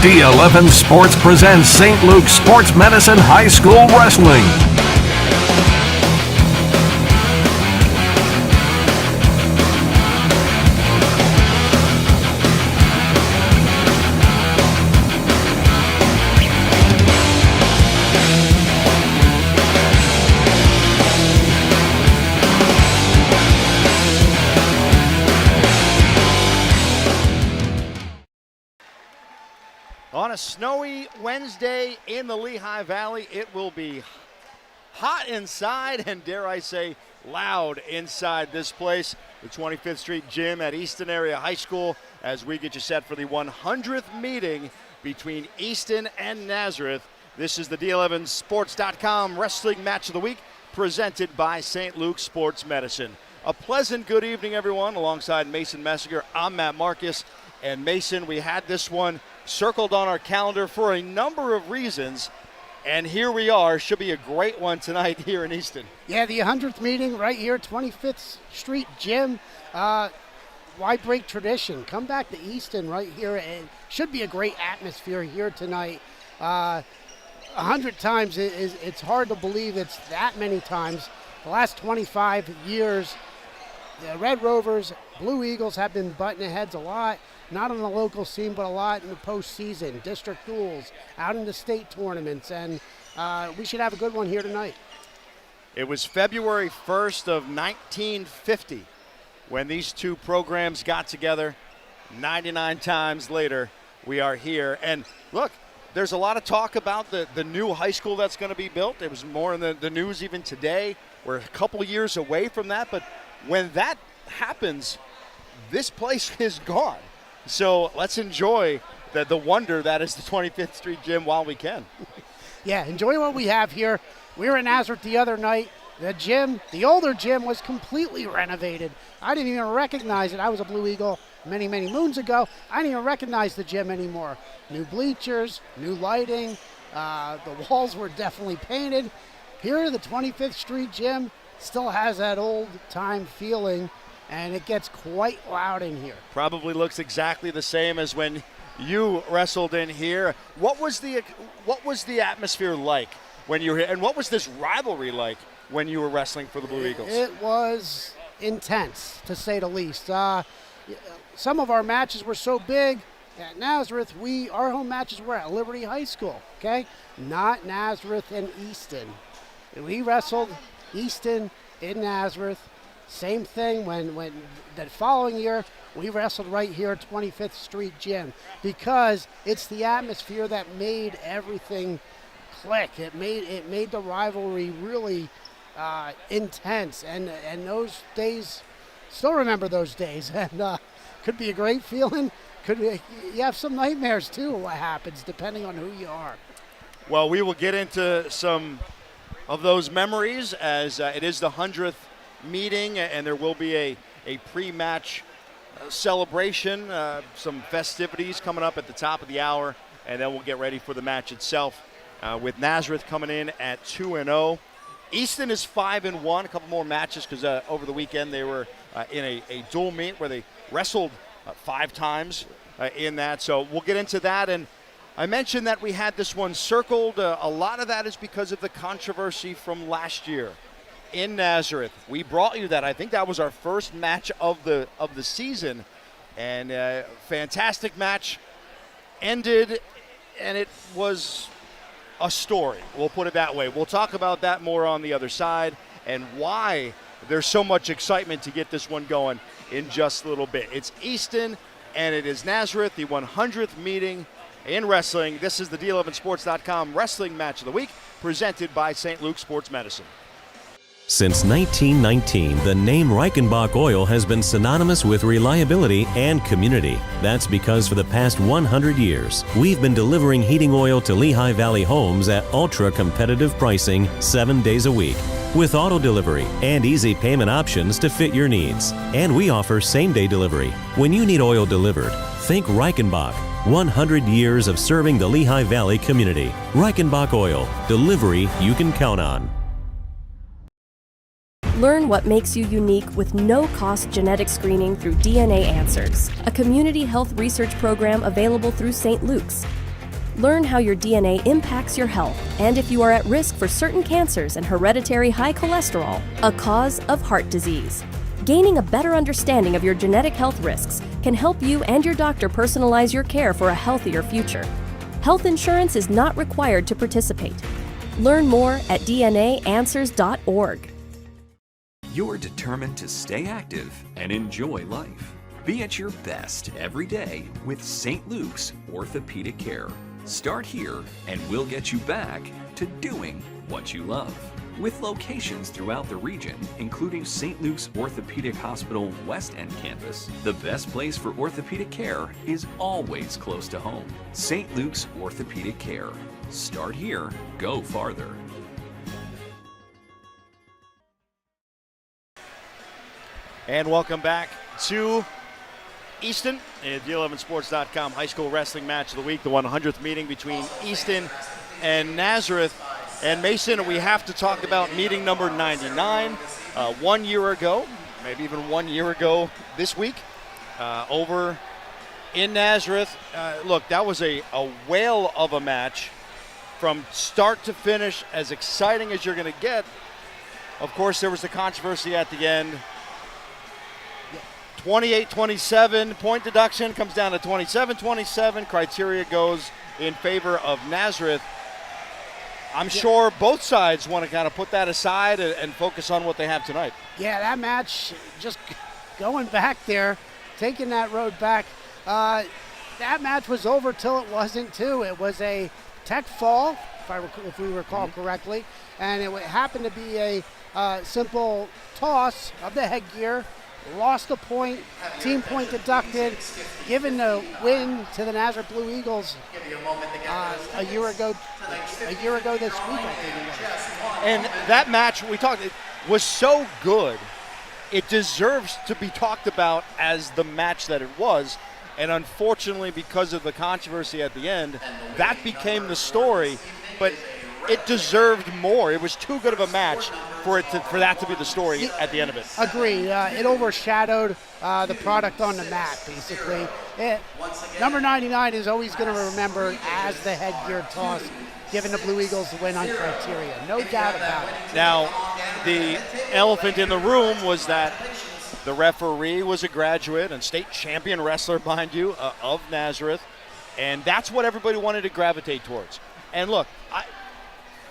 D11 Sports presents St. Luke's Sports Medicine High School Wrestling. On a snowy Wednesday in the Lehigh Valley, it will be hot inside and, dare I say, loud inside this place, the 25th Street Gym at Easton Area High School, as we get you set for the 100th meeting between Easton and Nazareth. This is the D11Sports.com Wrestling Match of the Week, presented by St. Luke's Sports Medicine. A pleasant good evening, everyone. Alongside Mason Messinger, I'm Matt Marcus. And Mason, we had this one circled on our calendar for a number of reasons, and here we are. Should be a great one tonight here in Easton. Yeah, the 100th meeting right here, 25th Street Gym. Why break tradition? Come back to Easton right here. It should be a great atmosphere here tonight. 100 times, it's hard to believe it's that many times. The last 25 years, the Red Rovers, Blue Eagles have been butting heads a lot. Not on the local scene, but a lot in the postseason, district duels, out in the state tournaments, and we should have a good one here tonight. It was February 1st of 1950 when these two programs got together. 99 times later, we are here. And look, there's a lot of talk about the new high school that's going to be built. It was more in the news even today. We're a couple years away from that, but when that happens, this place is gone. So let's enjoy the wonder that is the 25th Street Gym while we can. Yeah, enjoy what we have here. We were in Nazareth the other night. The gym, the older gym, was completely renovated. I didn't even recognize it. I was a Blue Eagle many, many moons ago. I didn't even recognize the gym anymore. New bleachers, new lighting. The walls were definitely painted. Here, the 25th Street Gym still has that old-time feeling, and it gets quite loud in here. Probably looks exactly the same as when you wrestled in here. What was the atmosphere like when you were here, and what was this rivalry like when you were wrestling for the Blue Eagles? It was intense, to say the least. Some of our matches were so big at Nazareth, our home matches were at Liberty High School, okay? Not Nazareth and Easton. We wrestled Easton in Nazareth. Same thing when that following year, we wrestled right here at 25th Street Gym, because it's the atmosphere that made everything click. It made the rivalry really intense, and those days, still remember those days, and could be a great feeling. You have some nightmares too of what happens depending on who you are. Well, we will get into some of those memories as it is the 100th meeting, and there will be a pre-match celebration, some festivities coming up at the top of the hour, and then we'll get ready for the match itself with Nazareth coming in at 2-0. Easton is 5-1, a couple more matches because over the weekend they were in a dual meet where they wrestled 5 times in that, so we'll get into that. And I mentioned that we had this one circled. A lot of that is because of the controversy from last year in Nazareth. We brought you that. I think that was our first match of the season, and fantastic match ended, and it was a story. We'll put it that way. We'll talk about that more on the other side and why there's so much excitement to get this one going in just a little bit. It's Easton and it is Nazareth, the 100th meeting in wrestling. This is the D11Sports.com Wrestling Match of the Week, presented by St. Luke's Sports Medicine. Since 1919, the name Reichenbach Oil has been synonymous with reliability and community. That's because for the past 100 years, we've been delivering heating oil to Lehigh Valley homes at ultra-competitive pricing 7 days a week, with auto delivery and easy payment options to fit your needs. And we offer same-day delivery. When you need oil delivered, think Reichenbach. 100 years of serving the Lehigh Valley community. Reichenbach Oil. Delivery you can count on. Learn what makes you unique with no-cost genetic screening through DNA Answers, a community health research program available through St. Luke's. Learn how your DNA impacts your health and if you are at risk for certain cancers and hereditary high cholesterol, a cause of heart disease. Gaining a better understanding of your genetic health risks can help you and your doctor personalize your care for a healthier future. Health insurance is not required to participate. Learn more at DNAanswers.org. You're determined to stay active and enjoy life. Be at your best every day with St. Luke's Orthopedic Care. Start here and we'll get you back to doing what you love. With locations throughout the region, including St. Luke's Orthopedic Hospital West End campus, the best place for orthopedic care is always close to home. St. Luke's Orthopedic Care. Start here, go farther. And welcome back to Easton at D11sports.com high school wrestling match of the week, the 100th meeting between Easton and Nazareth. And Mason, we have to talk about meeting number 99. 1 year ago, maybe even 1 year ago this week, over in Nazareth. Look, that was a whale of a match from start to finish, as exciting as you're going to get. Of course, there was the controversy at the end. 28-27, point deduction comes down to 27-27. Criteria goes in favor of Nazareth. I'm sure both sides want to kind of put that aside and focus on what they have tonight. Yeah, that match, just going back there, taking that road back, that match was over till it wasn't too. It was a tech fall, if we recall correctly, and it happened to be a simple toss of the headgear. Lost a point, team point deducted, given the win to the Nazareth Blue Eagles a year ago this week, I think it was. And that match, we talked, it was so good, it deserves to be talked about as the match that it was. And unfortunately, because of the controversy at the end, that became the story. But it deserved more. It was too good of a match for that to be the story at the end of it. Agreed. It overshadowed the product on the mat, basically. Number 99 is always going to remember as the headgear toss, giving the Blue Eagles the win on criteria. No doubt about it. Now, the elephant in the room was that the referee was a graduate and state champion wrestler, mind you, of Nazareth. And that's what everybody wanted to gravitate towards. And look,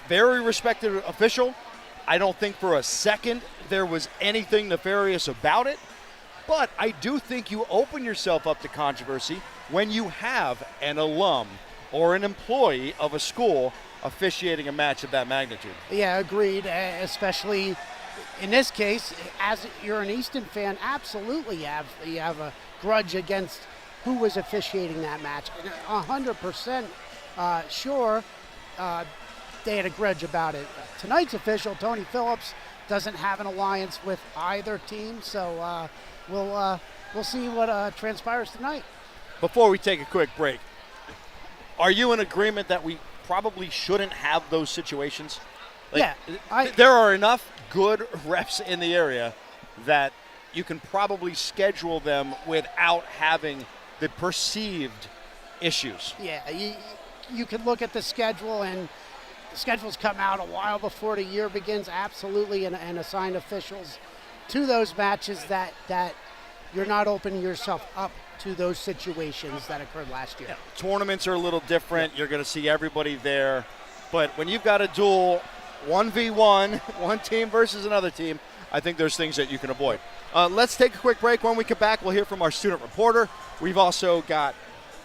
very respected official. I don't think for a second there was anything nefarious about it, but I do think you open yourself up to controversy when you have an alum or an employee of a school officiating a match of that magnitude. Yeah, agreed, especially in this case, as you're an Easton fan, absolutely you have a grudge against who was officiating that match. 100% sure they had a grudge about it. Tonight's official, Tony Phillips, doesn't have an alliance with either team, so we'll see what transpires tonight. Before we take a quick break, are you in agreement that we probably shouldn't have those situations? Yeah. There are enough good refs in the area that you can probably schedule them without having the perceived issues. Yeah, you can look at the schedule, and the schedules come out a while before the year begins, absolutely, and assign officials to those matches that you're not opening yourself up to those situations that occurred last year. Yeah. Tournaments are a little different. You're going to see everybody there. But when you've got a duel, 1v1, one team versus another team, I think there's things that you can avoid. Let's take a quick break. When we come back, we'll hear from our student reporter. We've also got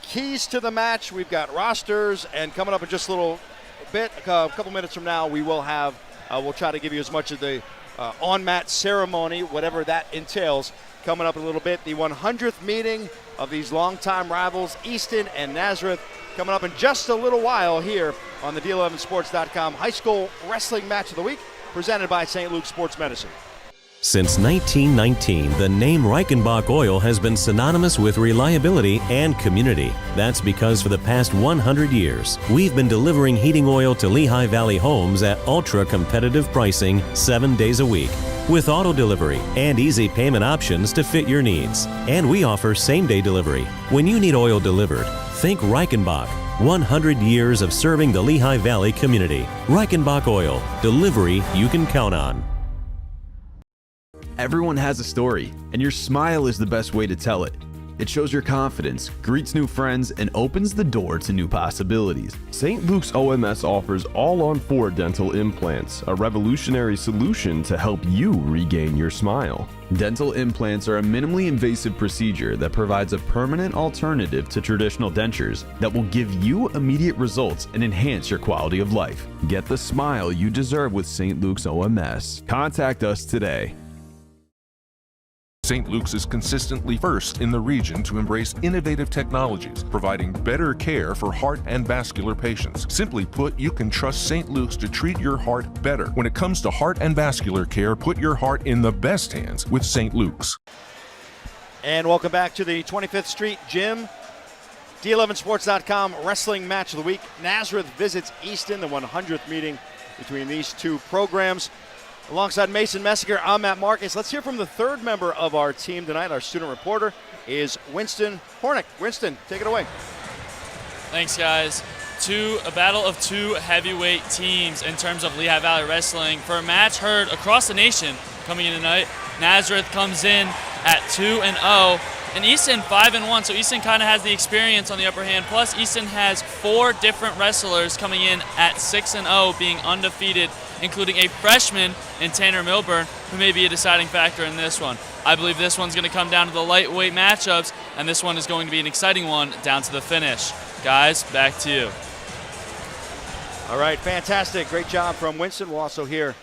keys to the match. We've got rosters, and coming up in just a little bit, a couple minutes from now, we will have, we'll try to give you as much of the on-mat ceremony, whatever that entails, coming up in a little bit. The 100th meeting of these longtime rivals, Easton and Nazareth, coming up in just a little while here on the D11sports.com high school wrestling match of the week, presented by St. Luke's Sports Medicine. Since 1919, the name Reichenbach Oil has been synonymous with reliability and community. That's because for the past 100 years, we've been delivering heating oil to Lehigh Valley homes at ultra-competitive pricing 7 days a week, with auto delivery and easy payment options to fit your needs. And we offer same-day delivery. When you need oil delivered, think Reichenbach. 100 years of serving the Lehigh Valley community. Reichenbach Oil. Delivery you can count on. Everyone has a story, and your smile is the best way to tell it. It shows your confidence, greets new friends, and opens the door to new possibilities. St. Luke's OMS offers all-on-4 dental implants, a revolutionary solution to help you regain your smile. Dental implants are a minimally invasive procedure that provides a permanent alternative to traditional dentures that will give you immediate results and enhance your quality of life. Get the smile you deserve with St. Luke's OMS. Contact us today. St. Luke's is consistently first in the region to embrace innovative technologies, providing better care for heart and vascular patients. Simply put, you can trust St. Luke's to treat your heart better. When it comes to heart and vascular care, put your heart in the best hands with St. Luke's. And welcome back to the 25th Street Gym. D11sports.com wrestling match of the week. Nazareth visits Easton, the 100th meeting between these two programs. Alongside Mason Messinger, I'm Matt Marcus. Let's hear from the third member of our team tonight. Our student reporter is Winston Hornick. Winston, take it away. Thanks, guys. A battle of two heavyweight teams in terms of Lehigh Valley wrestling. For a match heard across the nation coming in tonight, Nazareth comes in at 2-0, and Easton 5-1, so Easton kind of has the experience on the upper hand. Plus, Easton has 4 different wrestlers coming in at 6-0, being undefeated, including a freshman in Tanner Milburn, who may be a deciding factor in this one. I believe this one's going to come down to the lightweight matchups, and this one is going to be an exciting one down to the finish. Guys, back to you. All right, fantastic. Great job from Winston. We'll also hear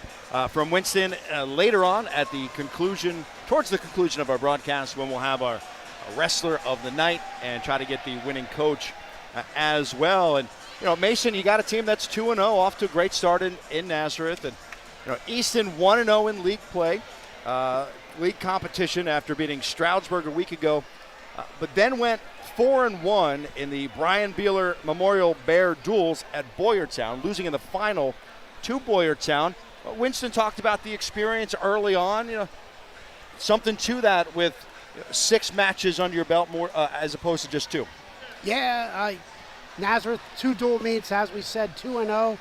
from Winston later on at the conclusion, towards the conclusion of our broadcast, when we'll have our wrestler of the night and try to get the winning coach as well. And Mason, you got a team that's 2-0, off to a great start in Nazareth. And Easton 1-0 in league play, league competition after beating Stroudsburg a week ago, but then went 4-1 in the Brian Beeler Memorial Bear Duels at Boyertown, losing in the final to Boyertown. Winston talked about the experience early on, something to that with 6 matches under your belt more as opposed to just 2. Yeah, Nazareth, 2 dual meets, as we said, 2-0.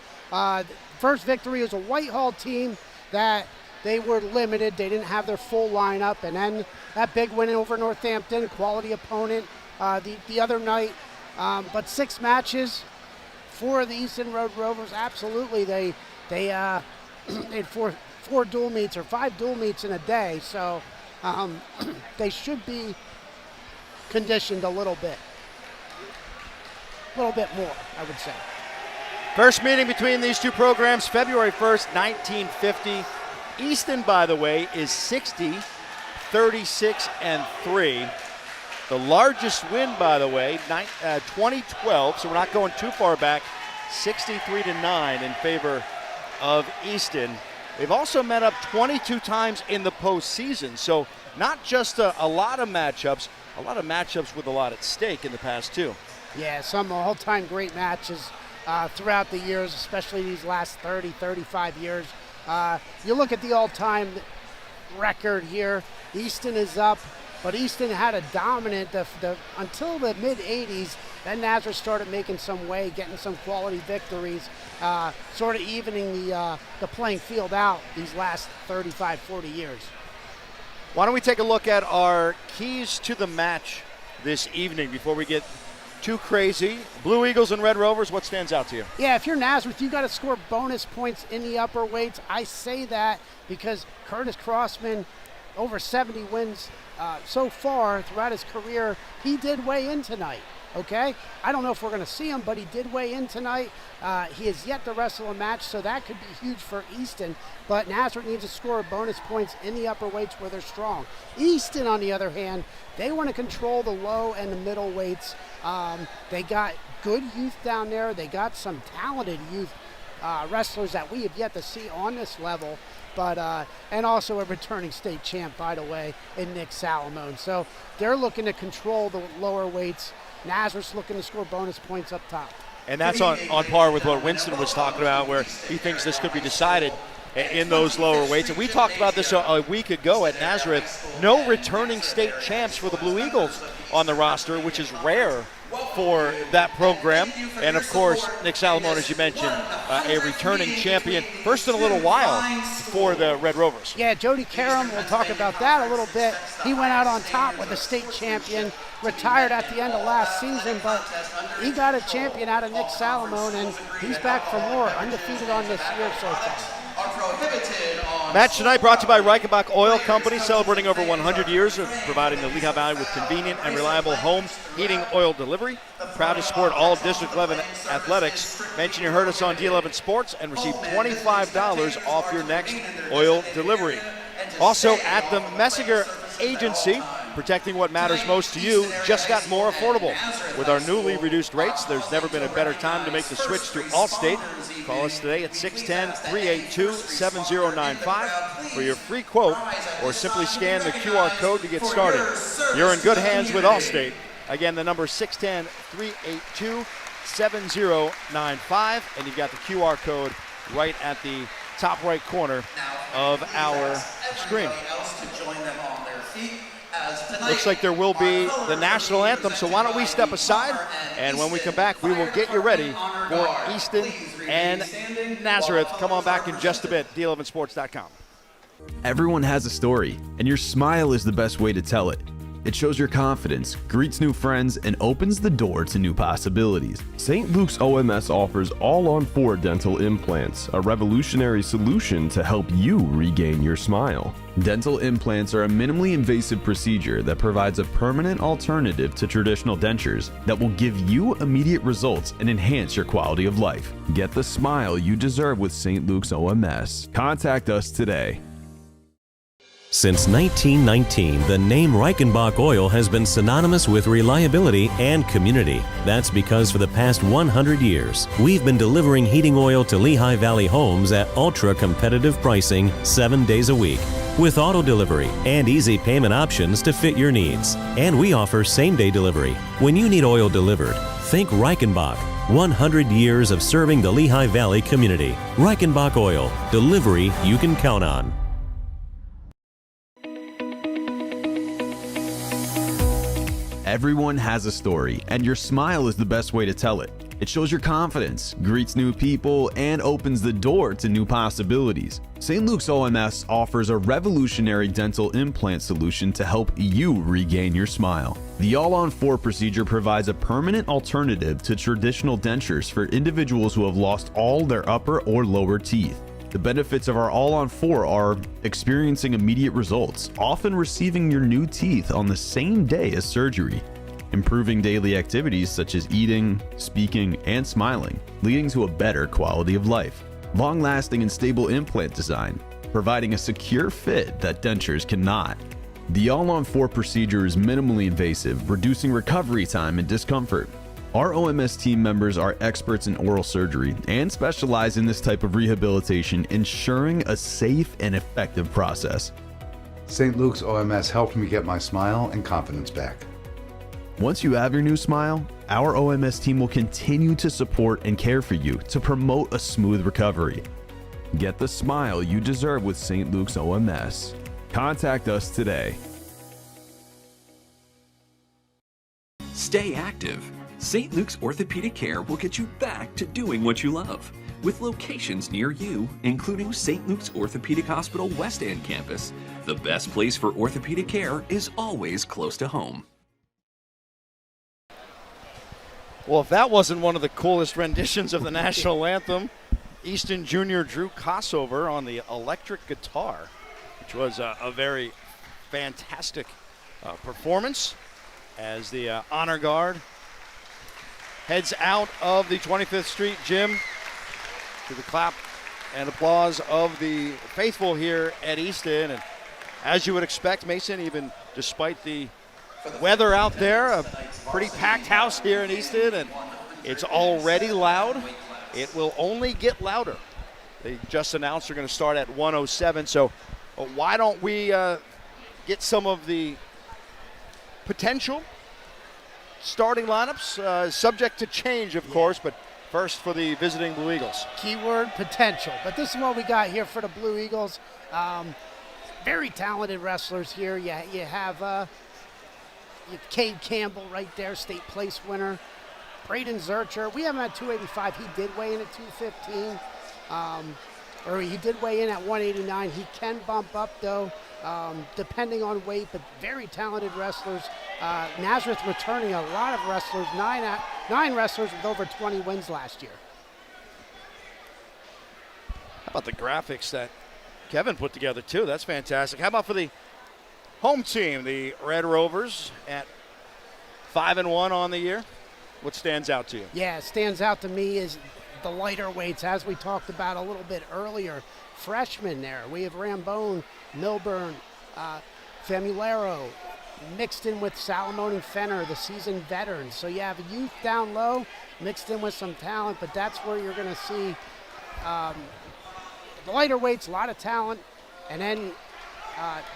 First victory was a Whitehall team that they were limited. They didn't have their full lineup. And then that big win over Northampton, quality opponent the other night. But 6 matches for the Easton Road Rovers, absolutely. They had 4 dual meets or 5 dual meets in a day. So they should be conditioned a little bit more, I would say. First meeting between these two programs, February 1st, 1950. Easton, by the way, is 60, 36-3. The largest win, by the way, 2012, so we're not going too far back, 63-9 in favor of Easton. They've also met up 22 times in the postseason, so not just a lot of matchups with a lot at stake in the past too. Yeah, some all-time great matches throughout the years, especially these last 30, 35 years. You look at the all-time record here, Easton is up, but Easton had a dominant until the mid-'80s. Then Nazareth started making some way, getting some quality victories, sort of evening the playing field out these last 35, 40 years. Why don't we take a look at our keys to the match this evening before we get too crazy. Blue Eagles and Red Rovers, what stands out to you? Yeah, if you're Nazareth, you got to score bonus points in the upper weights. I say that because Curtis Crossman, over 70 wins so far throughout his career, he did weigh in tonight, okay? I don't know if we're going to see him, but he did weigh in tonight. He has yet to wrestle a match, so that could be huge for Easton. But Nazareth needs to score bonus points in the upper weights where they're strong. Easton, on the other hand, they want to control the low and the middle weights. They got good youth down there. They got some talented youth wrestlers that we have yet to see on this level. But and also a returning state champ, by the way, in Nick Salamone. So they're looking to control the lower weights. Nazareth's looking to score bonus points up top. And that's on par with what Winston was talking about, where he thinks this could be decided in those lower weights. And we talked about this a week ago at Nazareth. No returning state champs for the Blue Eagles on the roster, which is rare for that program. And of course, Nick Salamone, as you mentioned, a returning champion, first in a little while for the Red Rovers. Yeah, Jody Karam, we'll talk about that a little bit. He went out on top with the state champion, retired at the end of last season, but he got a champion out of Nick Salamone, and he's back for more, undefeated on this year so far. Match tonight brought to you by Reichenbach Oil Company, celebrating over 100 years of providing the Lehigh Valley with convenient and reliable home heating oil delivery. Proud to support all District 11 athletics. Mention you heard us on D11 Sports and receive $25 off your next oil delivery. Also at the Messinger Agency, protecting what matters most to you just got more affordable. With our newly reduced rates, there's never been a better time to make the switch to Allstate. Call us today at 610-382-7095 for your free quote, or simply scan the QR code to get started. You're in good hands with Allstate. Again, the number is 610-382-7095, and you've got the QR code right at the top right corner of our screen. Looks like there will be the national anthem, so why don't we step aside, and when we come back, we will get you ready for Easton and Nazareth. Come on back in just a bit, D11sports.com. Everyone has a story, and your smile is the best way to tell it. It shows your confidence, greets new friends, and opens the door to new possibilities. St. Luke's OMS offers all-on-4 dental implants, a revolutionary solution to help you regain your smile. Dental implants are a minimally invasive procedure that provides a permanent alternative to traditional dentures that will give you immediate results and enhance your quality of life. Get the smile you deserve with St. Luke's OMS. Contact us today. Since 1919, the name Reichenbach Oil has been synonymous with reliability and community. That's because for the past 100 years, we've been delivering heating oil to Lehigh Valley homes at ultra-competitive pricing 7 days a week, with auto delivery and easy payment options to fit your needs. And we offer same-day delivery. When you need oil delivered, think Reichenbach. 100 years of serving the Lehigh Valley community. Reichenbach Oil, delivery you can count on. Everyone has a story, and your smile is the best way to tell it. It shows your confidence, greets new people, and opens the door to new possibilities. St. Luke's OMS offers a revolutionary dental implant solution to help you regain your smile. The all-on-4 procedure provides a permanent alternative to traditional dentures for individuals who have lost all their upper or lower teeth. The benefits of our all-on-4 are experiencing immediate results, often receiving your new teeth on the same day as surgery, improving daily activities such as eating, speaking, and smiling, leading to a better quality of life, long-lasting and stable implant design, providing a secure fit that dentures cannot. The all-on-4 procedure is minimally invasive, reducing recovery time and discomfort. Our OMS team members are experts in oral surgery and specialize in this type of rehabilitation, ensuring a safe and effective process. St. Luke's OMS helped me get my smile and confidence back. Once you have your new smile, our OMS team will continue to support and care for you to promote a smooth recovery. Get the smile you deserve with St. Luke's OMS. Contact us today. Stay active. St. Luke's Orthopedic Care will get you back to doing what you love. With locations near you, including St. Luke's Orthopedic Hospital West End campus, the best place for orthopedic care is always close to home. Well, if that wasn't one of the coolest renditions of the national anthem, Easton Jr. Drew Kossover on the electric guitar, which was a very fantastic performance as the honor guard heads out of the 25th Street Gym to the clap and applause of the faithful here at Easton. And as you would expect, Mason, even despite the weather out there, a pretty packed house here in Easton, and it's already loud. It will only get louder. They just announced they're going to start at 1:07, so why don't we get some of the potential starting lineups, subject to change, of course, but first for the visiting Blue Eagles. Keyword potential, but this is what we got here for the Blue Eagles. Very talented wrestlers here. You have Campbell right there, state place winner. Braden Zuercher, we have him at 285. He did weigh in at 215. Or he did weigh in at 189. He can bump up, though, depending on weight, but very talented wrestlers. Nazareth returning a lot of wrestlers, nine wrestlers with over 20 wins last year. How about the graphics that Kevin put together, too? That's fantastic. How about for the home team, the Red Rovers at 5-1 on the year? What stands out to you? Yeah, it stands out to me is the lighter weights, as we talked about a little bit earlier. Freshmen there. We have Ramone, Milburn, Famularo, mixed in with Salamone and Fenner, the seasoned veterans. So you have youth down low, mixed in with some talent, but that's where you're going to see the lighter weights, a lot of talent, and then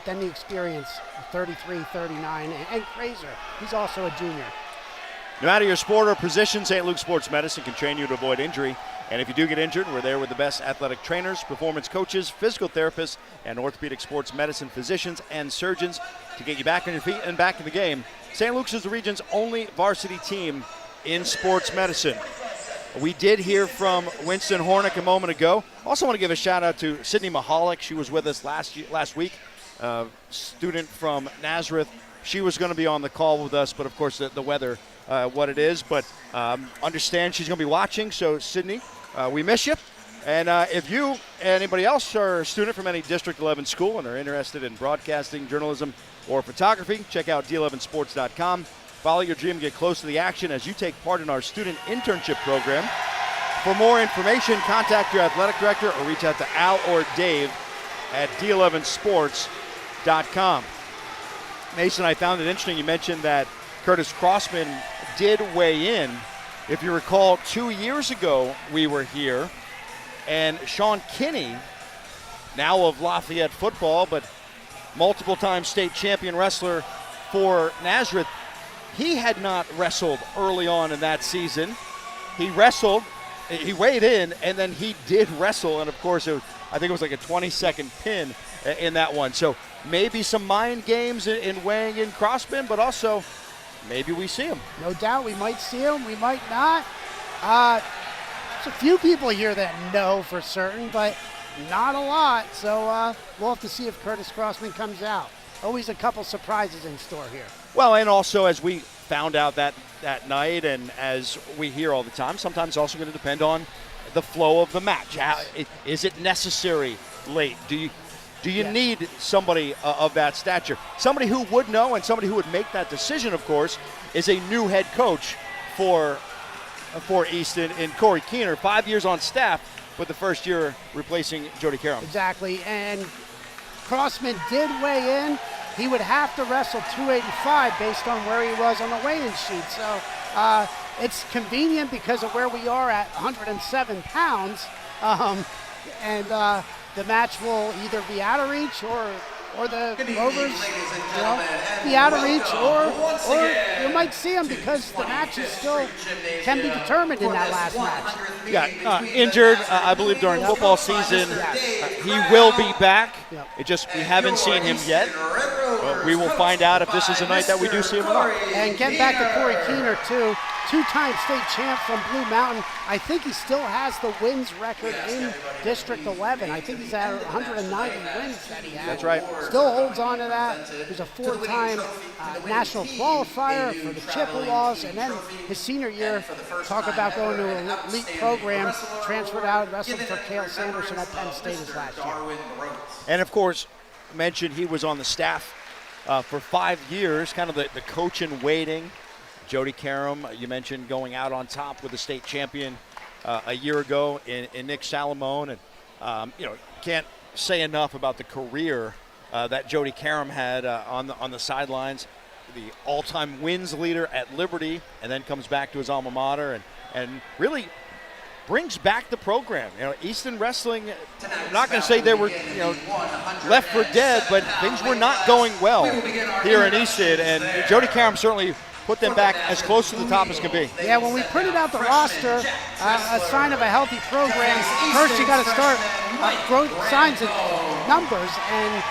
the experience, 33, 39, and Craser. He's also a junior. No matter your sport or position, St. Luke's Sports Medicine can train you to avoid injury. And if you do get injured, we're there with the best athletic trainers, performance coaches, physical therapists, and orthopedic sports medicine physicians and surgeons to get you back on your feet and back in the game. St. Luke's is the region's only varsity team in sports medicine. We did hear from Winston Hornick a moment ago. Also want to give a shout out to Sydney Mahalik. She was with us last week, student from Nazareth. She was going to be on the call with us, but of course the weather, what it is. But understand she's going to be watching. So Sydney, we miss you. And if you, anybody else, are a student from any District 11 school and are interested in broadcasting, journalism, or photography, check out d11sports.com. Follow your dream and get close to the action as you take part in our student internship program. For more information, contact your athletic director or reach out to Al or Dave at d11sports.com. Mason, I found it interesting. You mentioned that Curtis Crossman did weigh in. If you recall, 2 years ago we were here, and Sean Kinney, now of Lafayette football, but multiple-time state champion wrestler for Nazareth, he had not wrestled early on in that season. He wrestled, he weighed in, and then he did wrestle, and of course, I think it was like a 20-second pin in that one. So maybe some mind games in weighing in Crossman, but also maybe we see him. No doubt we might see him, we might not. There's a few people here that know for certain, but not a lot. So we'll have to see if Curtis Crossman comes out. Always a couple surprises in store here. Well, and also as we found out that night, and as we hear all the time, sometimes it's also going to depend on the flow of the match. Is it necessary late? Do you need somebody of that stature? Somebody who would know and somebody who would make that decision, of course, is a new head coach for Easton in Corey Keener, 5 years on staff, with the first year replacing Jody Karam. Exactly, and Crossman did weigh in. He would have to wrestle 285 based on where he was on the weigh-in sheet. So it's convenient because of where we are at 107 pounds. The match will either be out of reach or the Rovers be out of reach, or you might see them because the matches still can be determined in that last match. Yeah, injured, I believe, during football season. He will be back. It just, we haven't seen him yet. But we will find out if this is a night that we do see him or not. And getting back to Corey Keener, too. Two-time state champ from Blue Mountain. I think he still has the wins record in District 11. I think he's at 190 wins that he has. That's right. Still holds on to that. He's a four-time national qualifier for the Chippewas. And then his senior year, talk about going to an elite program, transferred out, wrestled for Cale Sanderson at Penn State his last year. And, of course, mentioned he was on the staff for 5 years, kind of the coach in waiting. Jody Karam, you mentioned going out on top with the state champion a year ago in Nick Salamone. And, can't say enough about the career that Jody Karam had on the sidelines. The all-time wins leader at Liberty, and then comes back to his alma mater and really brings back the program. Easton wrestling, I'm not going to say they were left for dead, but things were not going well here in Easton. And Jody Karam certainly put them back as close to the top as can be. Yeah, when we printed out the roster, a sign of a healthy program, first you got to start growth signs and numbers, and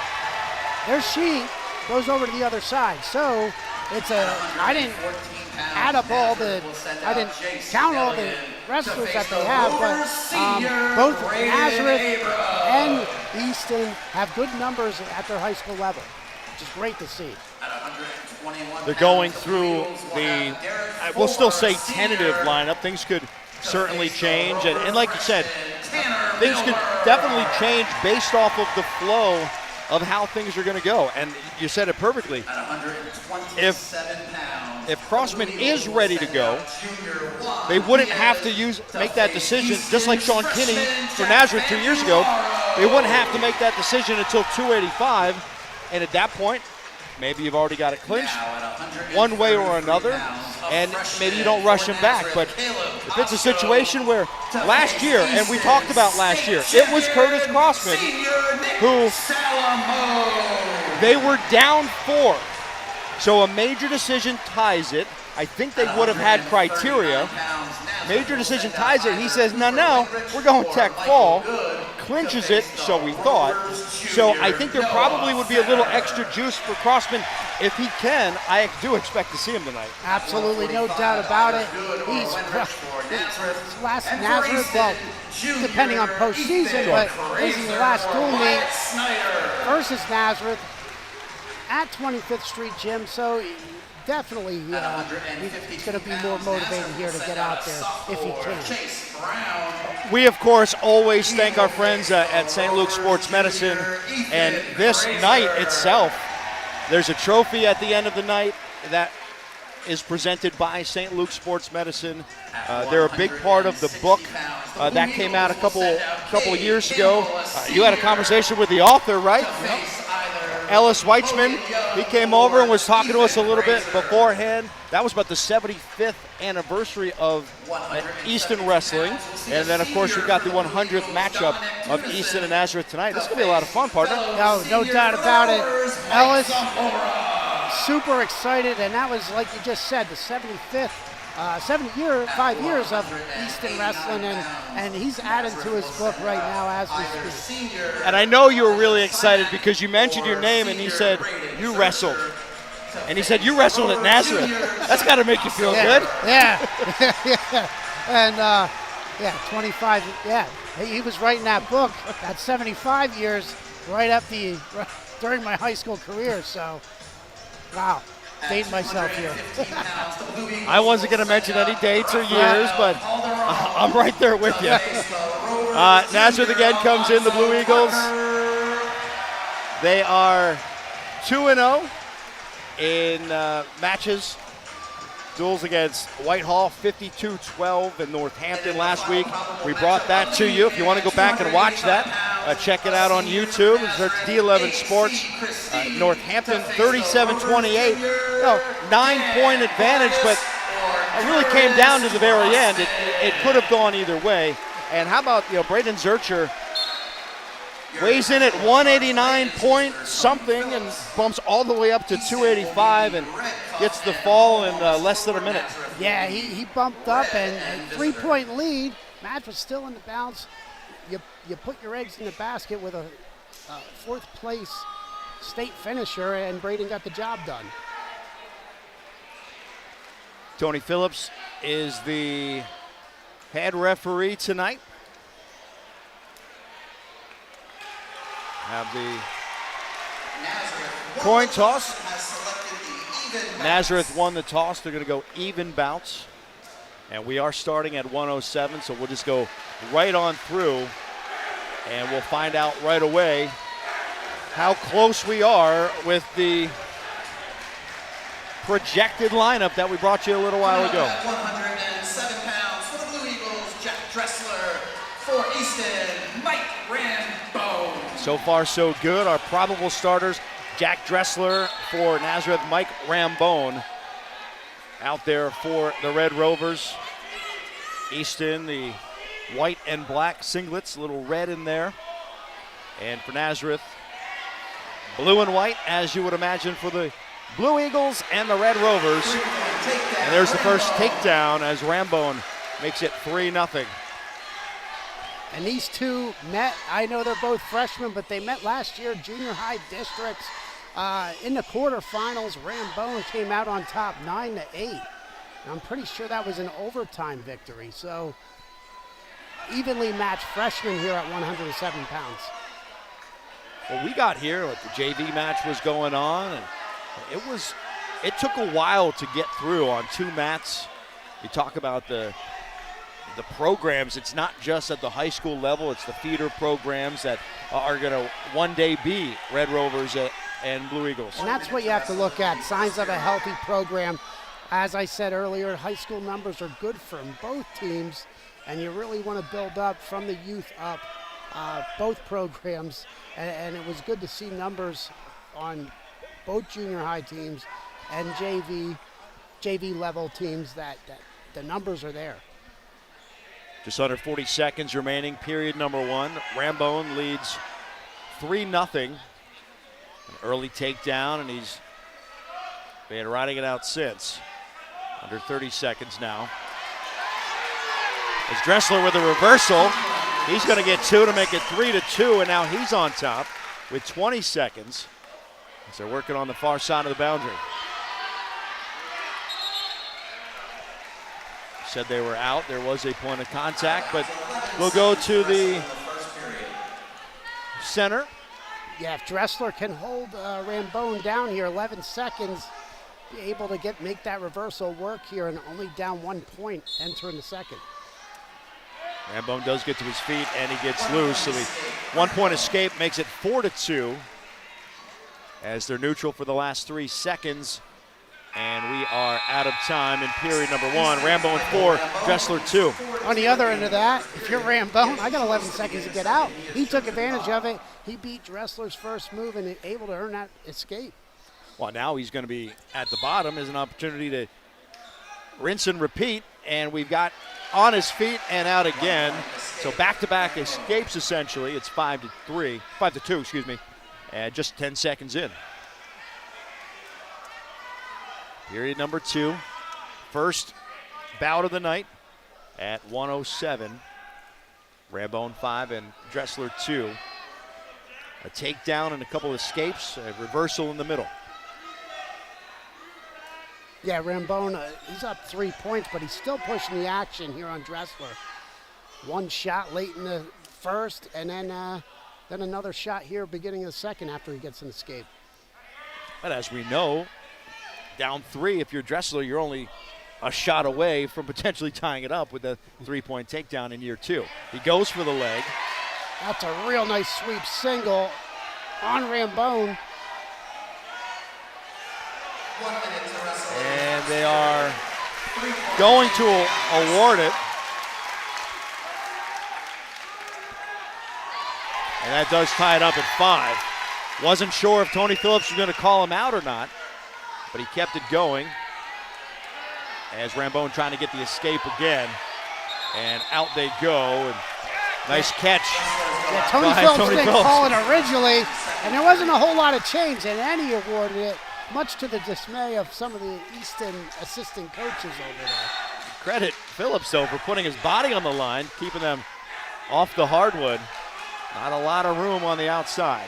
their sheet goes over to the other side. So it's I didn't add up I didn't count all the wrestlers that they have, but both Nazareth and Easton have good numbers at their high school level, which is great to see. They're going through the, we'll still say tentative lineup. Things could certainly change. And like you said, things could definitely change based off of the flow of how things are going to go. And you said it perfectly. If Crossman is ready to go, they wouldn't have to make that decision, just like Sean Kinney for Nazareth 2 years ago. They wouldn't have to make that decision until 285. And at that point, maybe you've already got it clinched one way or another, and maybe you don't rush him back. But if it's a situation where last year, and we talked about last year, it was Curtis Crossman who they were down 4. So a major decision ties it. I think they would have had criteria. Major decision ties it. He says, no, we're going tech fall. Clinches it, so we thought. So I think there probably would be a little extra juice for Crossman if he can. I do expect to see him tonight. Absolutely, no doubt about it. He's last Nazareth, well, depending on postseason, but this is the last dual meet versus Nazareth at 25th Street Gym. So definitely he's going to be more motivated here to get out there if he can. We, of course, always thank our friends at St. Luke's Sports Medicine. And this night itself, there's a trophy at the end of the night that is presented by St. Luke's Sports Medicine. They're a big part of the book that came out a couple of years ago. You had a conversation with the author, right? Ellis Weitzman. He came over and was talking to us a little bit beforehand. That was about the 75th anniversary of Easton wrestling. And then, of course, we've got the 100th matchup of Easton and Nazareth tonight. This is going to be a lot of fun, partner. No doubt about it. Ellis, super excited. And that was, like you just said, the 75th. 5 years of Easton wrestling, and he's adding to his book right now as we speak. And I know you were really excited because you mentioned your name and he said, you wrestled. And he said, you wrestled at Nazareth. That's got to make you feel good. Yeah. And, 25, he was writing that book at 75 years during my high school career, so, wow. Dating myself here. I wasn't going to mention any dates or years, but I'm right there with you. Nazareth again comes in, the Blue Eagles. They are 2-0 in matches. Duels against Whitehall, 52-12 in Northampton last week. We brought that to you. If you want to go back and watch that, check it out on YouTube. Search D11 Sports. Northampton 37-28. 9-point advantage, but it really came down to the very end. It could have gone either way. And how about Braden Zuercher weighs in at 189 point something and bumps all the way up to 285 and gets the fall in less than a minute. Yeah, he bumped up and 3-point lead. Match was still in the bounce. You put your eggs in the basket with a fourth place state finisher, and Braden got the job done. Tony Phillips is the head referee tonight. Have the coin toss. Nazareth won the toss. They're going to go even bounce. And we are starting at 107, so we'll just go right on through. And we'll find out right away how close we are with the projected lineup that we brought you a little while ago. 107 pounds for the Blue Eagles, Jack Drestler. For Easton, Mike Ramone. So far, so good. Our probable starters, Jack Drestler for Nazareth, Mike Ramone out there for the Red Rovers. Easton, the white and black singlets, a little red in there. And for Nazareth, blue and white, as you would imagine, for the Blue Eagles and the Red Rovers. And there's the first takedown as Ramone makes it 3-0. And these two met. I know they're both freshmen, but they met last year, junior high districts. In the quarterfinals, Ramone came out on top 9-8. I'm pretty sure that was an overtime victory. So evenly matched freshman here at 107 pounds. Well, we got here, like the JV match was going on, and it took a while to get through on 2 mats. You talk about the programs. It's not just at the high school level. It's the feeder programs that are going to one day be Red Rovers and Blue Eagles. And that's what you have to look at, signs of a healthy program. As I said earlier, high school numbers are good for both teams, and you really want to build up from the youth up, both programs. And it was good to see numbers on both junior high teams and JV level teams that the numbers are there. Just under 40 seconds remaining, period number 1. Ramone leads 3-0. An early takedown, and he's been riding it out since. Under 30 seconds now. As Drestler with a reversal, he's going to get 2 to make it 3-2, and now he's on top with 20 seconds as they're working on the far side of the boundary. Said they were out. There was a point of contact, but we'll go to the center. Yeah, if Drestler can hold Ramone down here 11 seconds, be able to make that reversal work here, and only down 1 point entering the second. Ramone does get to his feet and he gets loose, so the 1 point escape makes it 4-2 as they're neutral for the last 3 seconds. And we are out of time in period number 1. Ramone 4, Drestler 2. On the other end of that, if you're Ramone, I got 11 seconds to get out. He took advantage of it. He beat Dressler's first move and able to earn that escape. Well, now he's going to be at the bottom as an opportunity to rinse and repeat. And we've got on his feet and out again. So back-to-back escapes, essentially. It's 5-2, excuse me, and just 10 seconds in. Period number 2, first bout of the night at 107. Ramone 5 and Drestler 2. A takedown and a couple escapes, a reversal in the middle. Yeah, Ramone, he's up 3 points, but he's still pushing the action here on Drestler. One shot late in the first, and then another shot here beginning of the second after he gets an escape. But as we know, down 3, if you're Drestler, you're only a shot away from potentially tying it up with a 3-point takedown in year 2. He goes for the leg. That's a real nice sweep single on Ramone. And they are going to award it. And that does tie it up at 5. Wasn't sure if Tony Phillips was going to call him out or not, but he kept it going as Ramone trying to get the escape again. And out they go. And nice catch. Yeah, Tony Phillips didn't call it originally, and there wasn't a whole lot of change, and he awarded it, much to the dismay of some of the Easton assistant coaches over there. Credit Phillips, though, for putting his body on the line, keeping them off the hardwood. Not a lot of room on the outside.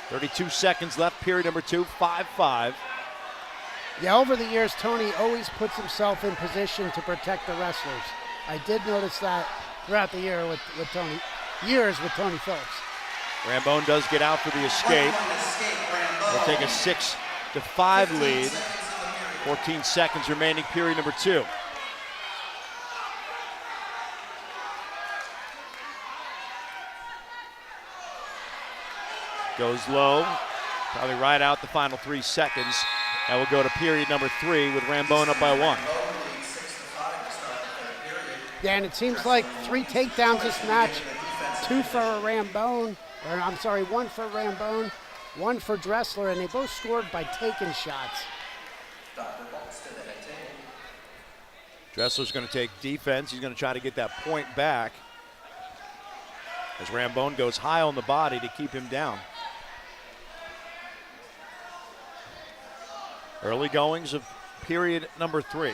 32 seconds left, period number 2, 5-5. Yeah, over the years, Tony always puts himself in position to protect the wrestlers. I did notice that throughout the year with Tony Phillips. Ramone does get out for the escape. They'll take a 6-5 lead. 14 seconds remaining, period number 2. Goes low, probably right out the final 3 seconds. And we'll go to period number 3 with Ramone up by 1. Yeah, and it seems like 3 takedowns this match. 2 for Ramone, one for Ramone, 1 for Drestler, and they both scored by taking shots. Dressler's going to take defense. He's going to try to get that point back as Ramone goes high on the body to keep him down. Early goings of period number 3.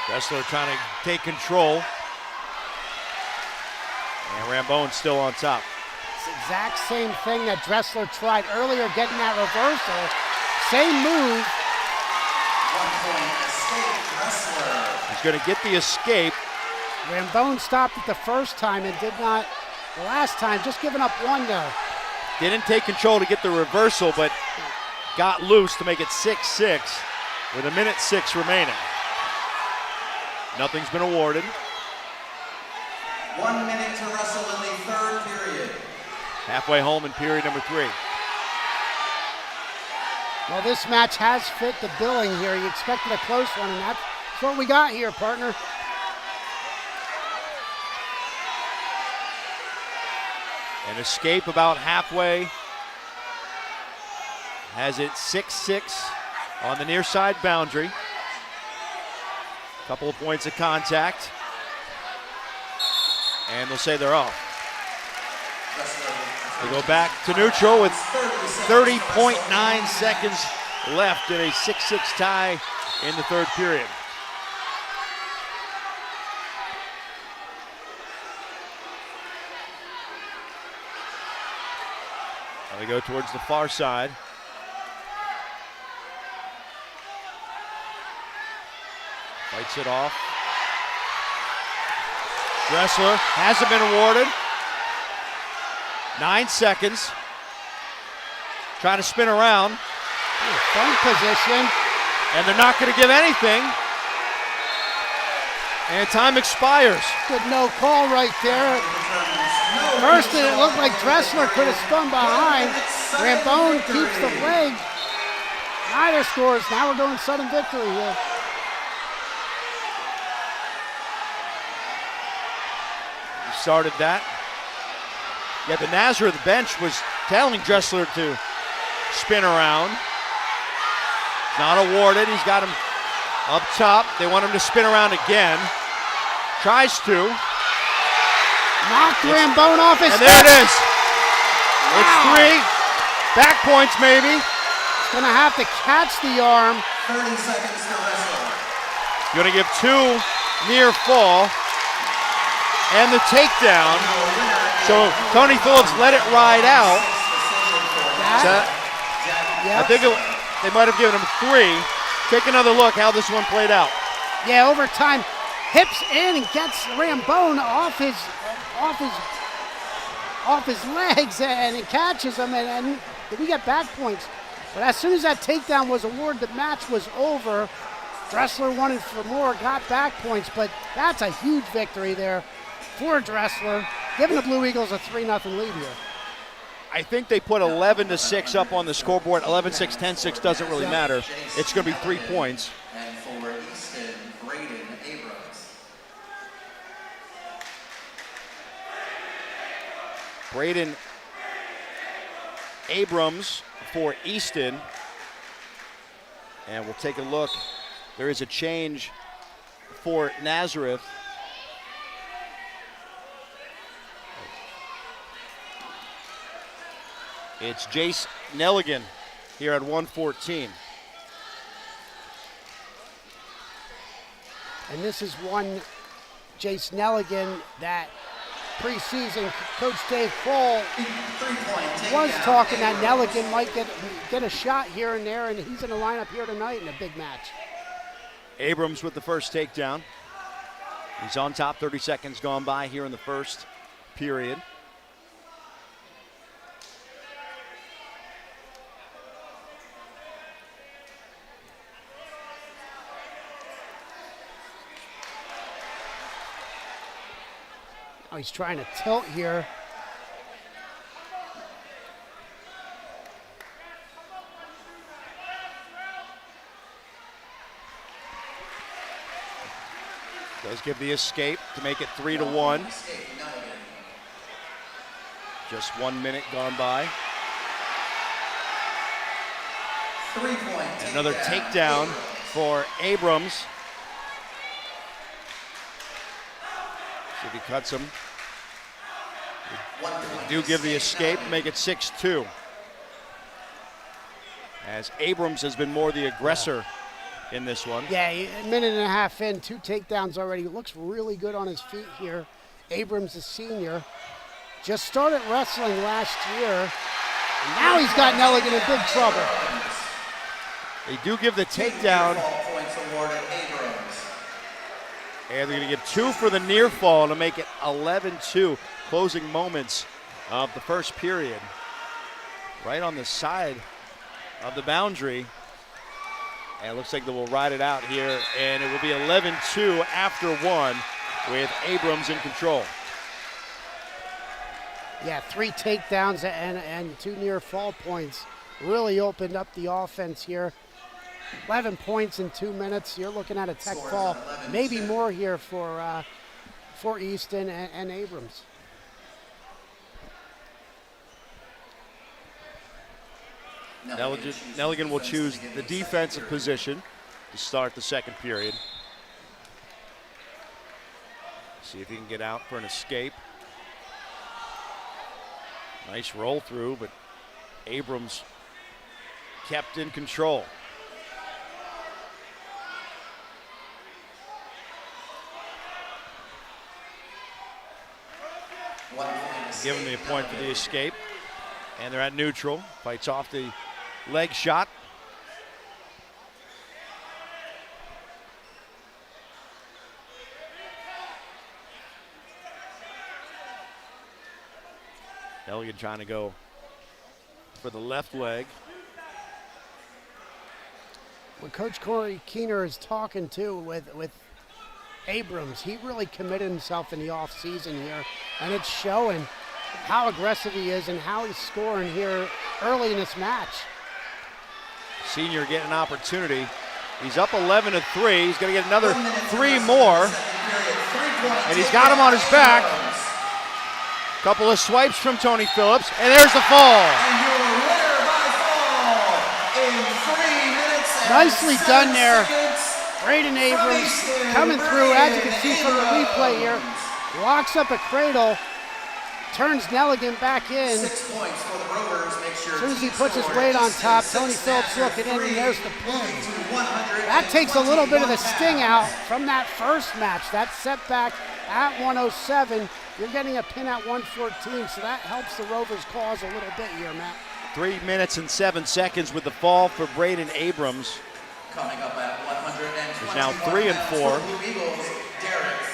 Drestler trying to take control. Ramone still on top. It's the exact same thing that Drestler tried earlier, getting that reversal. Same move. 1 point escape, Drestler. He's going to get the escape. Ramone stopped it the first time and did not the last time, just giving up one though. Didn't take control to get the reversal, but got loose to make it 6-6 with 1:06 remaining. Nothing's been awarded. 1 minute to wrestle in the third period. Halfway home in period number 3. Well, this match has fit the billing here. You expected a close one, and that's what we got here, partner. An escape about halfway. Has it 6-6 on the near side boundary. Couple of points of contact. And they'll say they're off. They go back to neutral with 30.9 seconds left in a 6-6 tie in the third period. Now they go towards the far side. Fights it off. Drestler hasn't been awarded. 9 seconds. Trying to spin around. Phone position. And they're not going to give anything. And time expires. Good no call right there. First it looked like Drestler could have spun behind. Ramone keeps the leg. Snider scores. Now we're going sudden victory here. Started that. Yeah, the Nazareth bench was telling Drestler to spin around. Not awarded. He's got him up top. They want him to spin around again. Tries to. Knocked Ramone off his And there it is. It's 3. Back points maybe. He's going to have to catch the arm. 30 seconds to wrestle. Going to give 2 near fall. And the takedown. So Tony Phillips let it ride out. I think they might have given him 3. Take another look how this one played out. Yeah, overtime. Hips in and gets Ramone off his legs, and it catches him, and we get back points. But as soon as that takedown was awarded, the match was over. Drestler wanted for more, got back points, but that's a huge victory there for Drestler, giving the Blue Eagles a 3-0 lead here. I think they put 11-6 up on the scoreboard. 11-6, 10-6 doesn't really matter. It's going to be 3 points. And for Easton, Abrams. Braden Abrams for Easton. And we'll take a look. There is a change for Nazareth. It's Jace Nelligan here at 114. And this is one Jace Nelligan that preseason Coach Dave Kroll was talking that Nelligan might get a shot here and there, and he's in the lineup here tonight in a big match. Abrams with the first takedown. He's on top, 30 seconds gone by here in the first period. Oh, he's trying to tilt here. Does give the escape to make it 3-1. Just 1 minute gone by. 3-point. Another takedown for Abrams. See if he cuts him. They do give the escape, make it 6-2. As Abrams has been more the aggressor in this one. Yeah, a minute and a half in, 2 takedowns already. Looks really good on his feet here. Abrams, the senior. just started wrestling last year. And now he's got Nelligan in big trouble. They do give the takedown. Points awarded Abrams. And they're going to give 2 for the near fall to make it 11-2. Closing moments of the first period. Right on the side of the boundary. And it looks like they will ride it out here. And it will be 11-2 after 1 with Abrams in control. Yeah, 3 takedowns and 2 near fall points. Really opened up the offense here. 11 points in 2 minutes. You're looking at a tech fall, maybe more here for Easton and Abrams. Nelligan will choose the defensive position to start the second period. See if he can get out for an escape. Nice roll through, but Abrams kept in control. Give him the point for the escape. And they're at neutral. Fights off the leg shot. Nelligan trying to go for the left leg. When Coach Corey Keener is talking too with Abrams, he really committed himself in the offseason here, and it's showing how aggressive he is and how he's scoring here early in this match. Senior getting an opportunity. He's up 11-3. He's going to get another 3 more. And he's got him on his back. Couple of swipes from Tony Phillips, and there's the fall. And your winner by fall in 3 minutes and Nicely 7 done there. seconds. Braden Abrams coming through, as you can see from the replay here. Locks up a cradle, turns Nelligan back in. 6 points for the Rovers. Make sure As soon as he puts his weight on top, Tony Phillips looking in, and there's the pin. That takes a little bit of the sting out from that first match. That setback at 107. You're getting a pin at 114, so that helps the Rovers' cause a little bit here, Matt. 3 minutes and 7 seconds with the fall for Braden Abrams. Coming up at 121. He's now 3 and 4. Blue Eagles,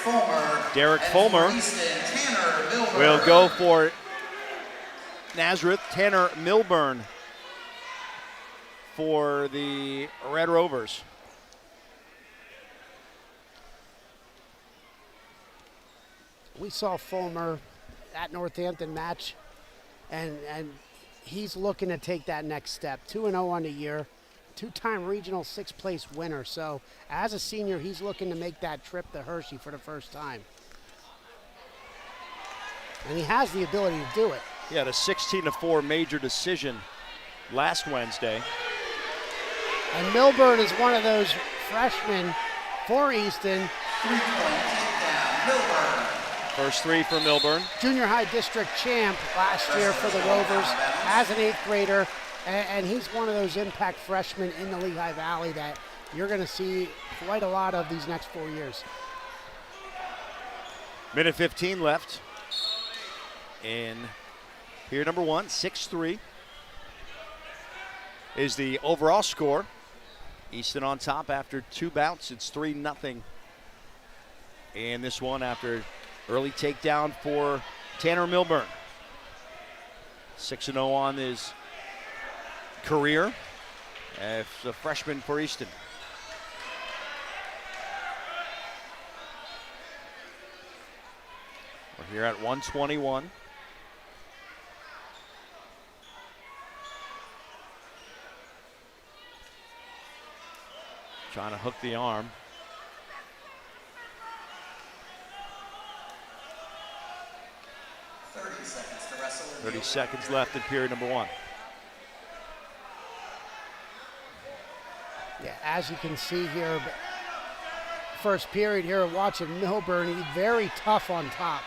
Fulmer. Derek Fulmer Easton, Tanner, Milburn. will go for Nazareth. Tanner Milburn for the Red Rovers. We saw Fulmer at Northampton match, and he's looking to take that next step. 2-0 on the year, 2-time regional 6th place winner. So as a senior, he's looking to make that trip to Hershey for the first time. And he has the ability to do it. He had a 16-4 major decision last Wednesday. And Milburn is one of those freshmen for Easton. 3-point takedown, Milburn. First 3 for Milburn. Junior high district champ last year for the Rovers as an 8th grader. And he's one of those impact freshmen in the Lehigh Valley that you're going to see quite a lot of these next 4 years. Minute 15 left in period number 1. 6-3 is the overall score. Easton on top after 2 bouts. It's 3-0 in this one after early takedown for Tanner Milburn. 6-0 on his career as a freshman for Easton. We're here at 121. Trying to hook the arm. 30 seconds left in period number 1. Yeah, as you can see here, first period here, watching Milburn, he's very tough on top.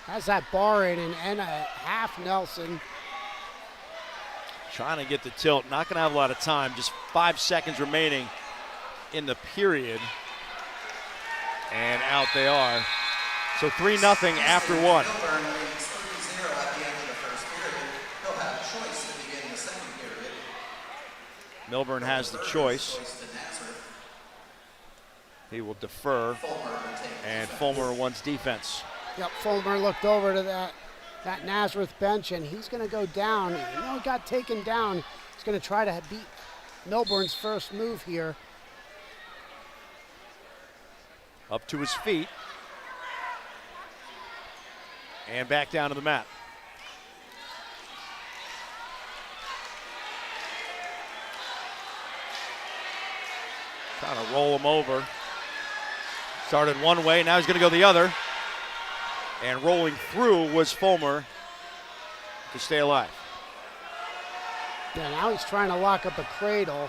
Has that bar in and a half Nelson. Trying to get the tilt, not going to have a lot of time, just 5 seconds remaining in the period. And out they are. So 3-0 after one. Milburn leads 3-0 at the end of the first period. He'll have a choice to begin the second period. Milburn has the choice. To Nazareth. He will defer. And Fulmer wants defense. Yep, Fulmer looked over to that Nazareth bench, and he's going to go down. He got taken down. He's going to try to beat Milburn's first move here. Up to his feet. And back down to the mat. Trying to roll him over. Started one way, now he's going to go the other. And rolling through was Fulmer to stay alive. Yeah, now he's trying to lock up a cradle.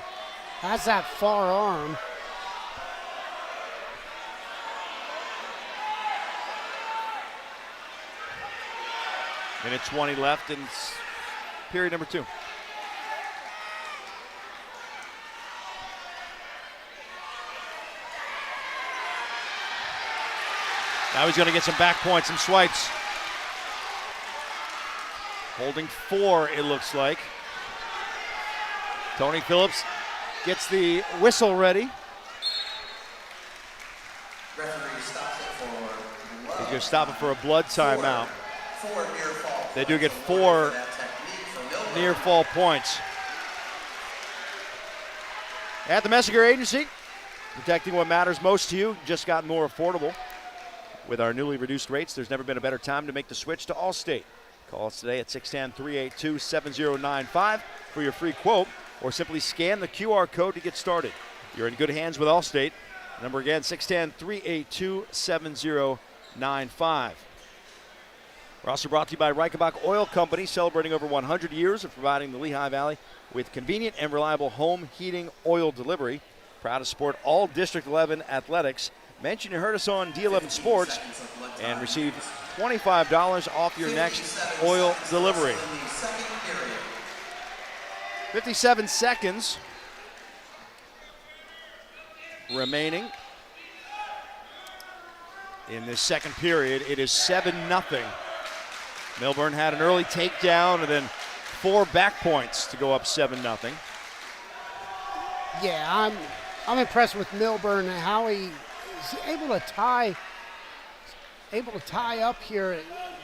Has that far arm. Minute 20 left in period number 2. Now he's going to get some back points, some swipes. Holding 4, it looks like. Tony Phillips gets the whistle ready. Referee stops it for He's going to stop it for a blood timeout. They do get 4 near fall points. At the Messinger Agency, protecting what matters most to you, just got more affordable. With our newly reduced rates, there's never been a better time to make the switch to Allstate. Call us today at 610-382-7095 for your free quote, or simply scan the QR code to get started. You're in good hands with Allstate. Number again, 610-382-7095. We're also brought to you by Reichenbach Oil Company, celebrating over 100 years of providing the Lehigh Valley with convenient and reliable home heating oil delivery. Proud to support all District 11 athletics. Mention you heard us on D11 Sports and receive $25 off your next oil delivery. 57 seconds remaining in this second period. It is 7-0. Milburn had an early takedown and then 4 back points to go up 7-0. Yeah, I'm impressed with Milburn and how he is able to tie up here.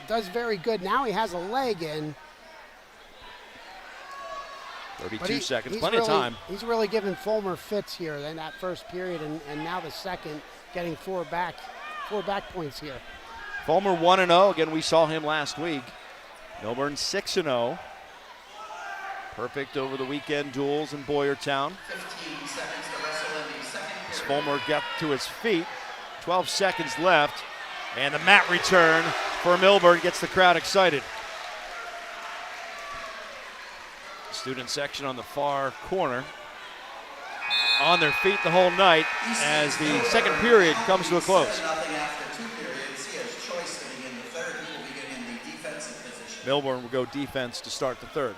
Does very good. Now he has a leg in. 32 seconds, plenty of time. He's really giving Fulmer fits here in that first period, and now the second, getting 4 back points here. Fulmer 1-0. Again, we saw him last week. Milburn 6-0. Perfect over the weekend duels in Boyertown. 15 seconds to wrestle in the second period. As Fulmer got to his feet, 12 seconds left, and the mat return for Milburn gets the crowd excited. Student section on the far corner on their feet the whole night as the second period comes to a close. 7-0 after 2 periods. He has choice to begin the third. He will begin in the defensive position. Milburn will go defense to start the third.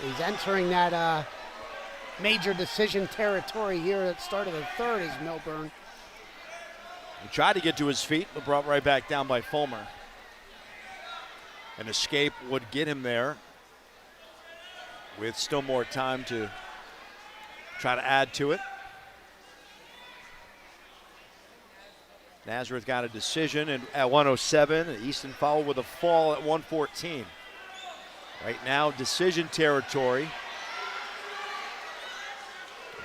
He's entering that major decision territory here at the start of the third is Milburn. He tried to get to his feet, but brought right back down by Fulmer. An escape would get him there with still more time to try to add to it. Nazareth got a decision at 107. Easton followed with a fall at 114. Right now, decision territory.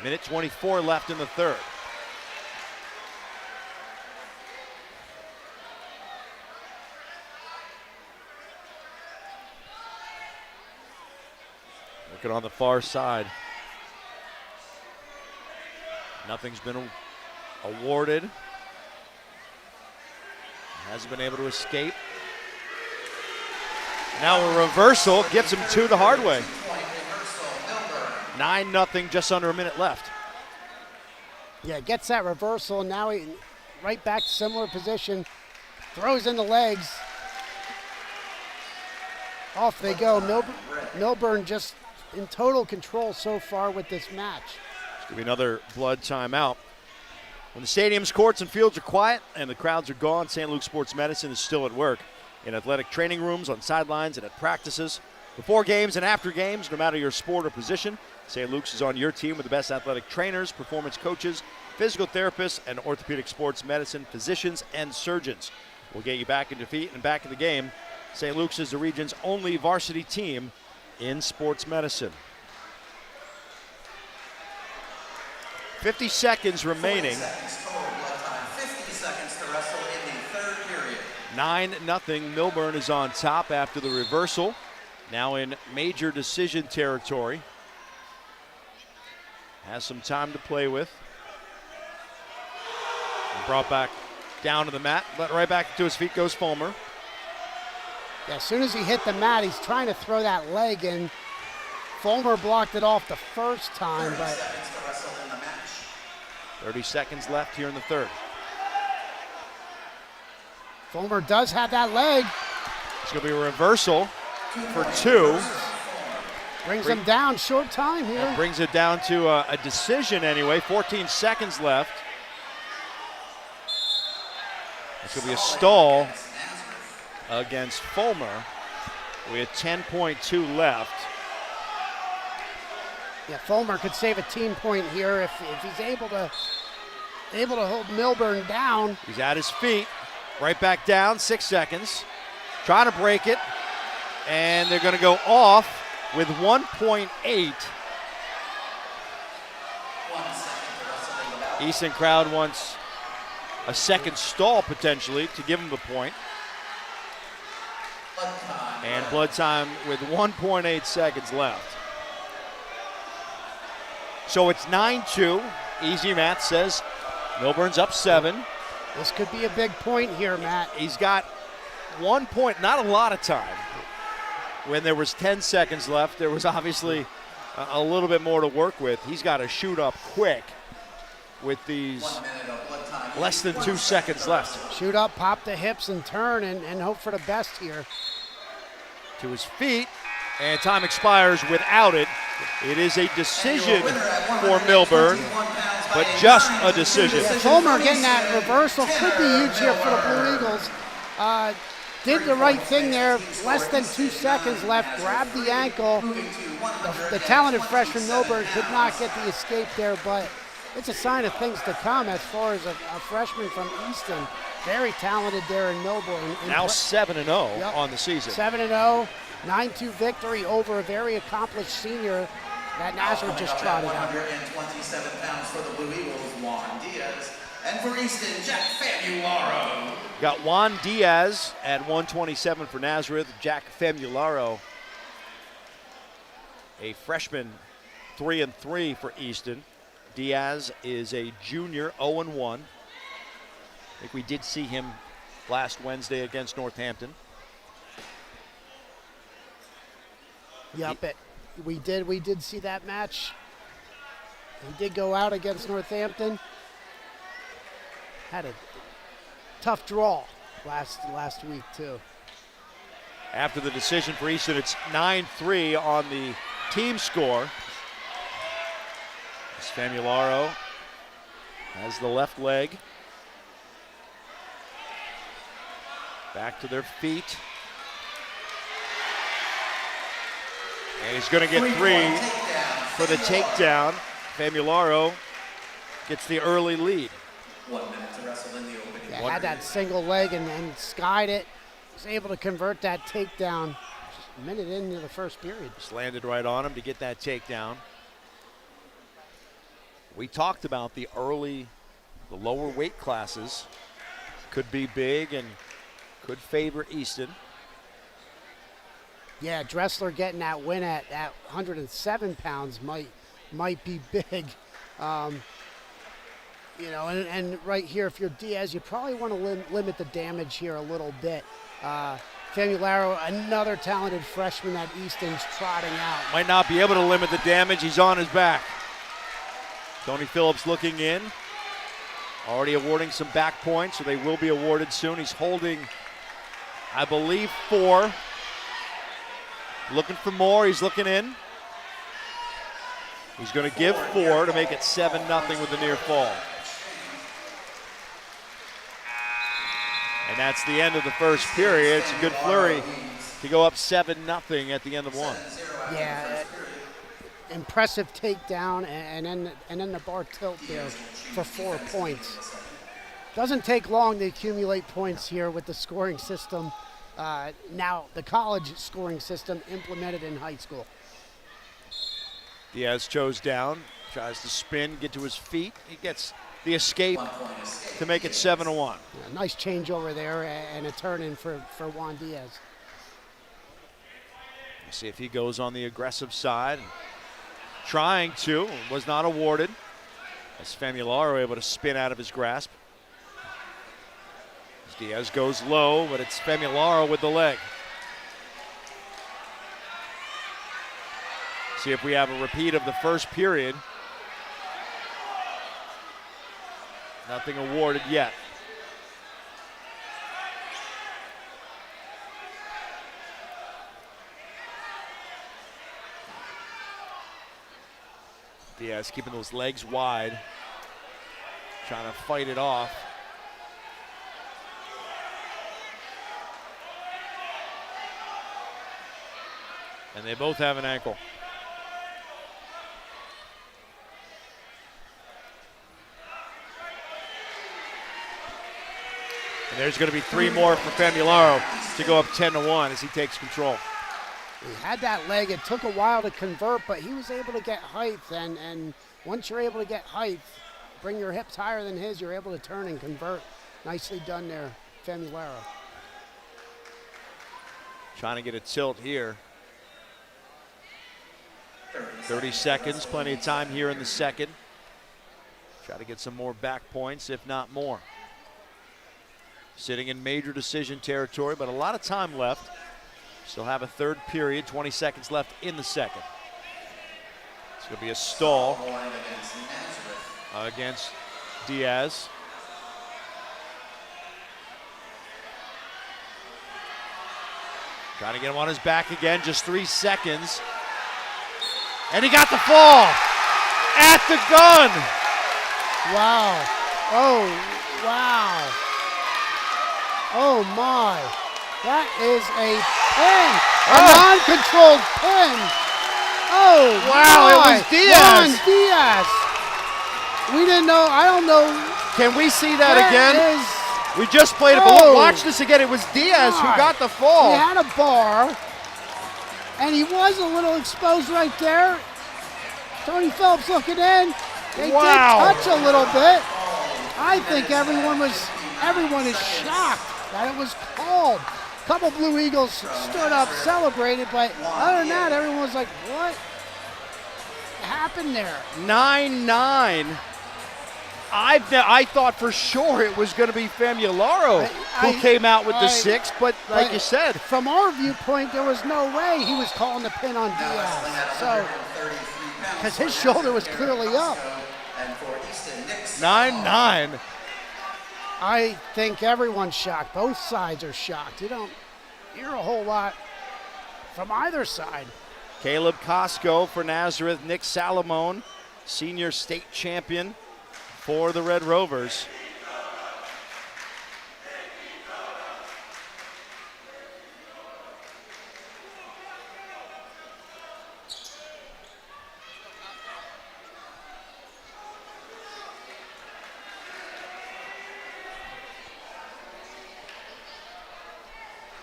Minute 24 left in the third. Looking on the far side. Nothing's been awarded. Hasn't been able to escape. Now a reversal gets him to the hard way. 9-0, just under a minute left. Yeah, gets that reversal. Now he right back to similar position. Throws in the legs. Off they go. Milburn just in total control so far with this match. It's going to be another blood timeout. When the stadium's courts and fields are quiet and the crowds are gone, St. Luke's Sports Medicine is still at work in athletic training rooms, on sidelines, and at practices. Before games and after games, no matter your sport or position, St. Luke's is on your team with the best athletic trainers, performance coaches, physical therapists, and orthopedic sports medicine physicians and surgeons. We'll get you back into feet and back in the game. St. Luke's is the region's only varsity team in sports medicine. 50 seconds remaining. 40 seconds total blood time. 50 seconds to wrestle in the third period. 9-0. Milburn is on top after the reversal. Now in major decision territory. Has some time to play with. And brought back down to the mat. Let right back to his feet goes Fulmer. Yeah, as soon as he hit the mat, he's trying to throw that leg in. Fulmer blocked it off the first time, 30 but seconds to wrestle in the match. 30 seconds left here in the third. Fulmer does have that leg. It's going to be a reversal for 2. Brings him down, short time here. That brings it down to a decision anyway. 14 seconds left. It's going to be a stall against Fulmer with 10.2 left. Yeah, Fulmer could save a team point here if he's able to hold Milburn down. He's at his feet, right back down, 6 seconds. Trying to break it, and they're going to go off with 1.8. Easton crowd wants a second stall potentially to give him the point. And blood time with 1.8 seconds left. So it's 9-2. Easy Matt says Milburn's up 7. This could be a big point here, Matt. He's got 1 point, not a lot of time. When there was 10 seconds left, there was obviously a little bit more to work with. He's got to shoot up quick with these less than 2 seconds left. Shoot up, pop the hips, and turn, and hope for the best here. To his feet, and time expires without it. It is a decision for Milburn, but just a decision. Yeah, Fulmer getting that reversal could be huge here for the Blue Eagles. Did the right thing there, less than 2 seconds left, grabbed the ankle. The talented freshman Milburn could not get the escape there, but it's a sign of things to come as far as a freshman from Easton. Very talented there in Milburn. Now 7-0 on the season. 7-0, 9-2 victory over a very accomplished senior that Nazareth just trotted out. 127 pounds for the Blue Eagles, Juan Diaz. And for Easton, Jack Famularo. Got Juan Diaz at 127 for Nazareth. Jack Famularo, a freshman, 3-3 for Easton. Diaz is a junior, 0-1. I think we did see him last Wednesday against Northampton. Yep, we did see that match. He did go out against Northampton. Had a tough draw last week too. After the decision for Easton, it's 9-3 on the team score. As Famularo has the left leg. Back to their feet. And he's going to get 3 for the takedown. Famularo gets the early lead. 1 minute to wrestle in the opening. Yeah, had that single leg and skied it. Was able to convert that takedown just a minute into the first period. Just landed right on him to get that takedown. We talked about the lower weight classes could be big and could favor Easton. Yeah, Drestler getting that win at 107 pounds might be big. And right here, if you're Diaz, you probably want to limit the damage here a little bit. Famularo, another talented freshman that Easton's trotting out. Might not be able to limit the damage. He's on his back. Tony Phillips looking in. Already awarding some back points, so they will be awarded soon. He's holding, I believe, 4. Looking for more. He's looking in. He's going to give 4 to make it 7-0 with the near fall. And that's the end of the first period. It's a good flurry to go up 7-0 at the end of 1. Yeah, impressive takedown, and then the bar tilt there for 4 points. Doesn't take long to accumulate points here with the scoring system. Now the college scoring system implemented in high school. Diaz chose down, tries to spin, get to his feet. He gets the escape to make it 7-1. Yeah, nice change over there and a turn in for Juan Diaz. We'll see if he goes on the aggressive side. Trying to, was not awarded. As Famularo able to spin out of his grasp. As Diaz goes low, but it's Famularo with the leg. See if we have a repeat of the first period. Nothing awarded yet. Diaz keeping those legs wide, trying to fight it off. And they both have an ankle. And there's going to be 3 more for Famularo to go up 10-1 as he takes control. He had that leg. It took a while to convert, but he was able to get height. And once you're able to get height, bring your hips higher than his, you're able to turn and convert. Nicely done there, Famularo. Trying to get a tilt here. 30 seconds, plenty of time here in the second. Try to get some more back points, if not more. Sitting in major decision territory, but a lot of time left. Still have a third period, 20 seconds left in the second. It's going to be a stall against Diaz. Trying to get him on his back again, just 3 seconds. And he got the fall at the gun. Wow. Oh, wow. Oh, my. That is a pin. A non-controlled pin. Oh, wow. my. It was Diaz. Juan Diaz. We didn't know. I don't know. Can we see that again? We just played it, but watch this again. It was Diaz who got the fall. He had a bar, and he was a little exposed right there. Tony Phillips looking in. They did touch a little bit. I think everyone is shocked that it was called. A couple Blue Eagles stood up, celebrated, but other than that, everyone was like, what happened there? 9-9. I thought for sure it was going to be Famularo who came out with the 6, but like you said. From our viewpoint, there was no way he was calling the pin on Diaz. So, because his shoulder was clearly up. 9-9. I think everyone's shocked. Both sides are shocked. You don't hear a whole lot from either side. Caleb Costco for Nazareth. Nick Salamone, senior state champion for the Red Rovers.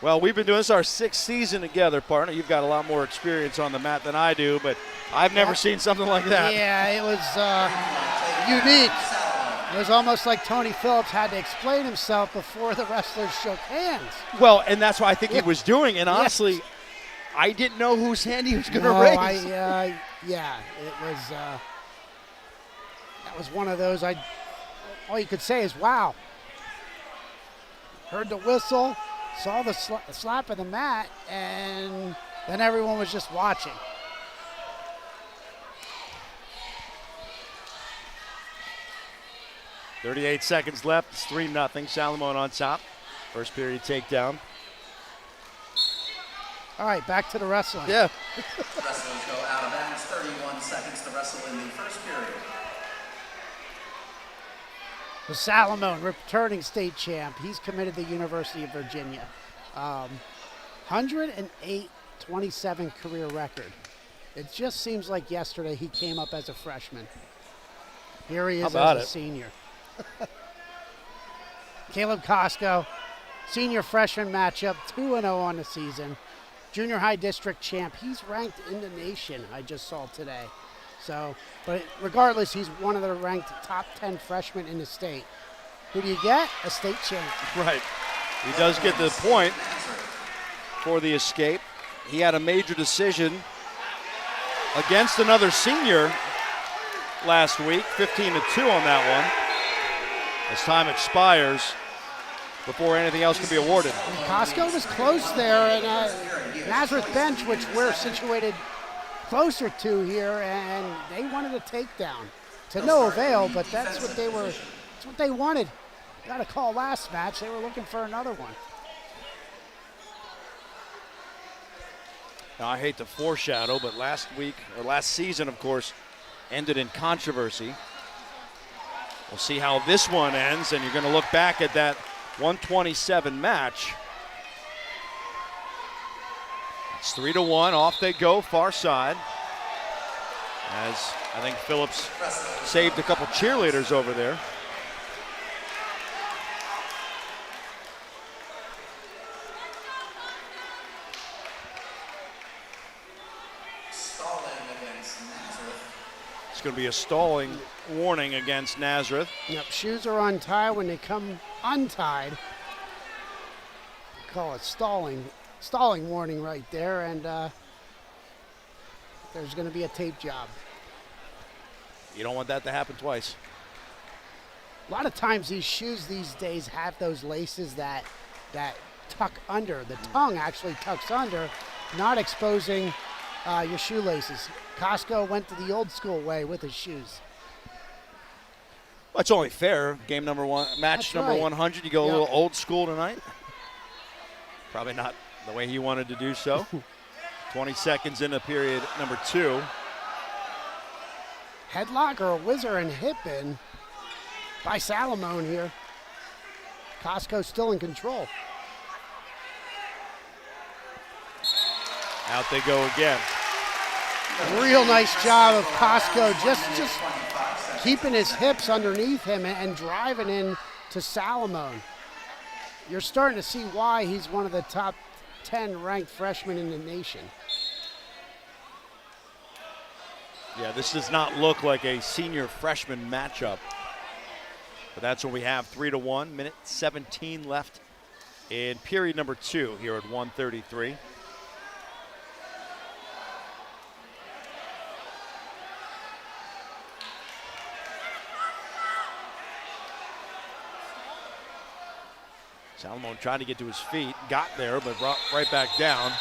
Well, we've been doing this our 6th season together, partner. You've got a lot more experience on the mat than I do, but I've never seen something like that. Yeah, it was unique. It was almost like Tony Phillips had to explain himself before the wrestlers shook hands. Well, and that's what I think he was doing, and honestly, I didn't know whose hand he was going to raise. Yeah, it was. That was one of those. All you could say is, "Wow." Heard the whistle. Saw the slap of the mat, and then everyone was just watching. .38 seconds left. It's 3-0. Salamone on top. First period takedown. All right, back to the wrestling. Yeah. Wrestlers go out of bounds, 31 seconds to wrestle in the first period. The Salamone, returning state champ. He's committed to the University of Virginia. 108-27 career record. It just seems like yesterday he came up as a freshman. Here he is as a senior. Caleb Costco, senior freshman matchup, 2-0 on the season. Junior high district champ. He's ranked in the nation, I just saw today. So, but regardless, he's one of the ranked top 10 freshmen in the state. Who do you get? A state champ. Right. He does get the point for the escape. He had a major decision against another senior last week, 15-2 on that one. As time expires before anything else can be awarded. And Costco was close there, and Nazareth bench, which we're situated closer to here, and they wanted a takedown to no avail, but that's what they wanted. Got a call last match. They were looking for another one. Now, I hate to foreshadow, but last season, of course, ended in controversy. We'll see how this one ends, and you're going to look back at that 127 match. It's 3-1. Off they go, far side. As I think Phillips saved a couple cheerleaders over there. It's going to be a stalling warning against Nazareth. Yep, shoes are untied. When they come untied, call it stalling warning right there, and there's going to be a tape job. You don't want that to happen twice. A lot of times these shoes these days have those laces that tuck under. The tongue actually tucks under, not exposing your shoelaces. Costco went to the old school way with his shoes. Well, it's only fair. Game number one, match number 100. You go a little old school tonight. Probably not the way he wanted to do so. 20 seconds into period number 2. Headlock or a whizzer and hip in by Salamone here. Costco still in control. Out they go again. Real nice job of Costco just keeping his hips underneath him and driving in to Salamone. You're starting to see why he's one of the top 10 ranked freshmen in the nation. Yeah, this does not look like a senior freshman matchup. But that's what we have, 3-1, minute 17 left in period number 2 here at 1:33. Salamone trying to get to his feet, got there, but brought right back down.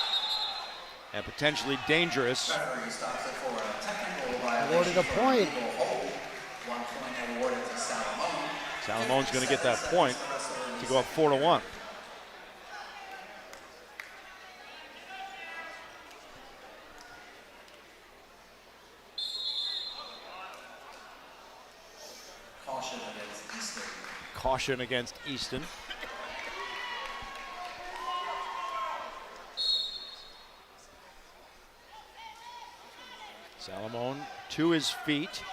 And potentially dangerous. Awarded a point. Salamone's going to get that point to go up 4-1. Caution against Easton. Salamone to his feet.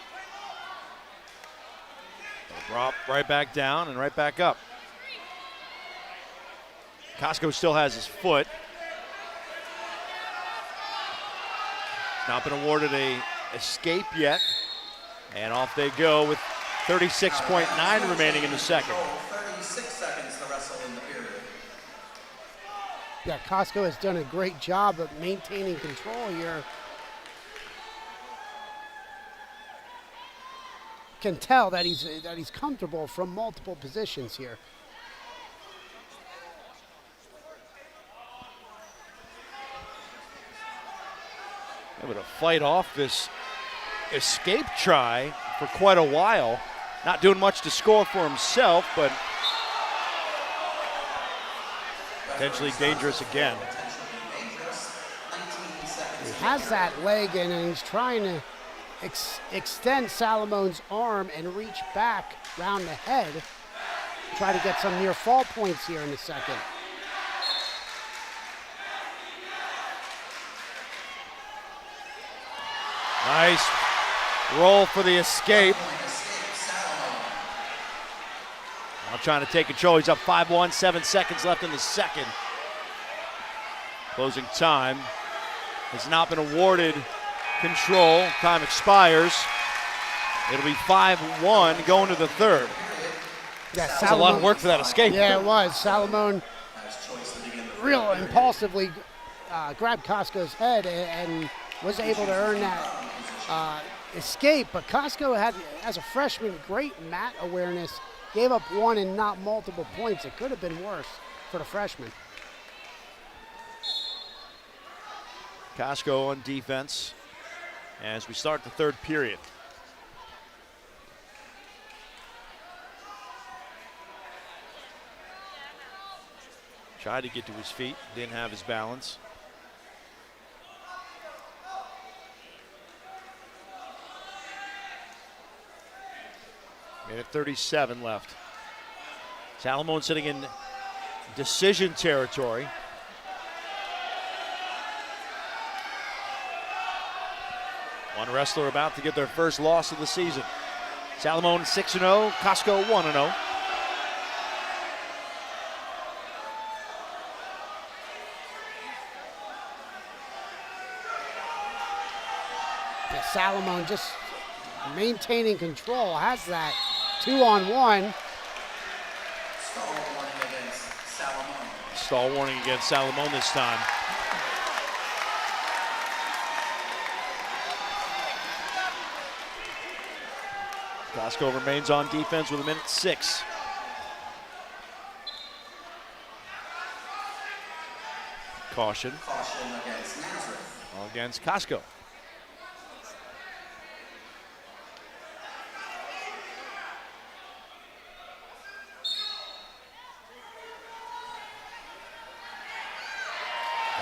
Drop right back down and right back up. Costco still has his foot. Not been awarded a escape yet. And off they go with 36.9 remaining in the second. 36 seconds to wrestle in the period. Yeah, Costco has done a great job of maintaining control here. Can tell that he's comfortable from multiple positions here. Able to fight off this escape try for quite a while. Not doing much to score for himself, but potentially dangerous again. has that leg in, and he's trying to extend Salamone's arm and reach back round the head. Try to get some near fall points here in the second. Nice roll for the escape. Now trying to take control. He's up 5-1, 7 seconds left in the second. Closing time has not been awarded control. Time expires. It'll be 5-1 going to the third. Yeah, that was a lot of work for that escape. Yeah, it was. Salamone real impulsively grabbed Costco's head and was able to earn that escape. But Costco had, as a freshman, great mat awareness. Gave up one and not multiple points. It could have been worse for the freshman. Costco on defense as we start the third period. Tried to get to his feet, didn't have his balance. Minute 37 left. Salamone sitting in decision territory. One wrestler about to get their first loss of the season. Salamone 6-0, Costco 1-0. Salamone just maintaining control, has that 2-on-1. Stall warning against Salamone. Stall warning against Salamone this time. Costco remains on defense with 1:06. Caution. Caution against Nazareth. Against Costco.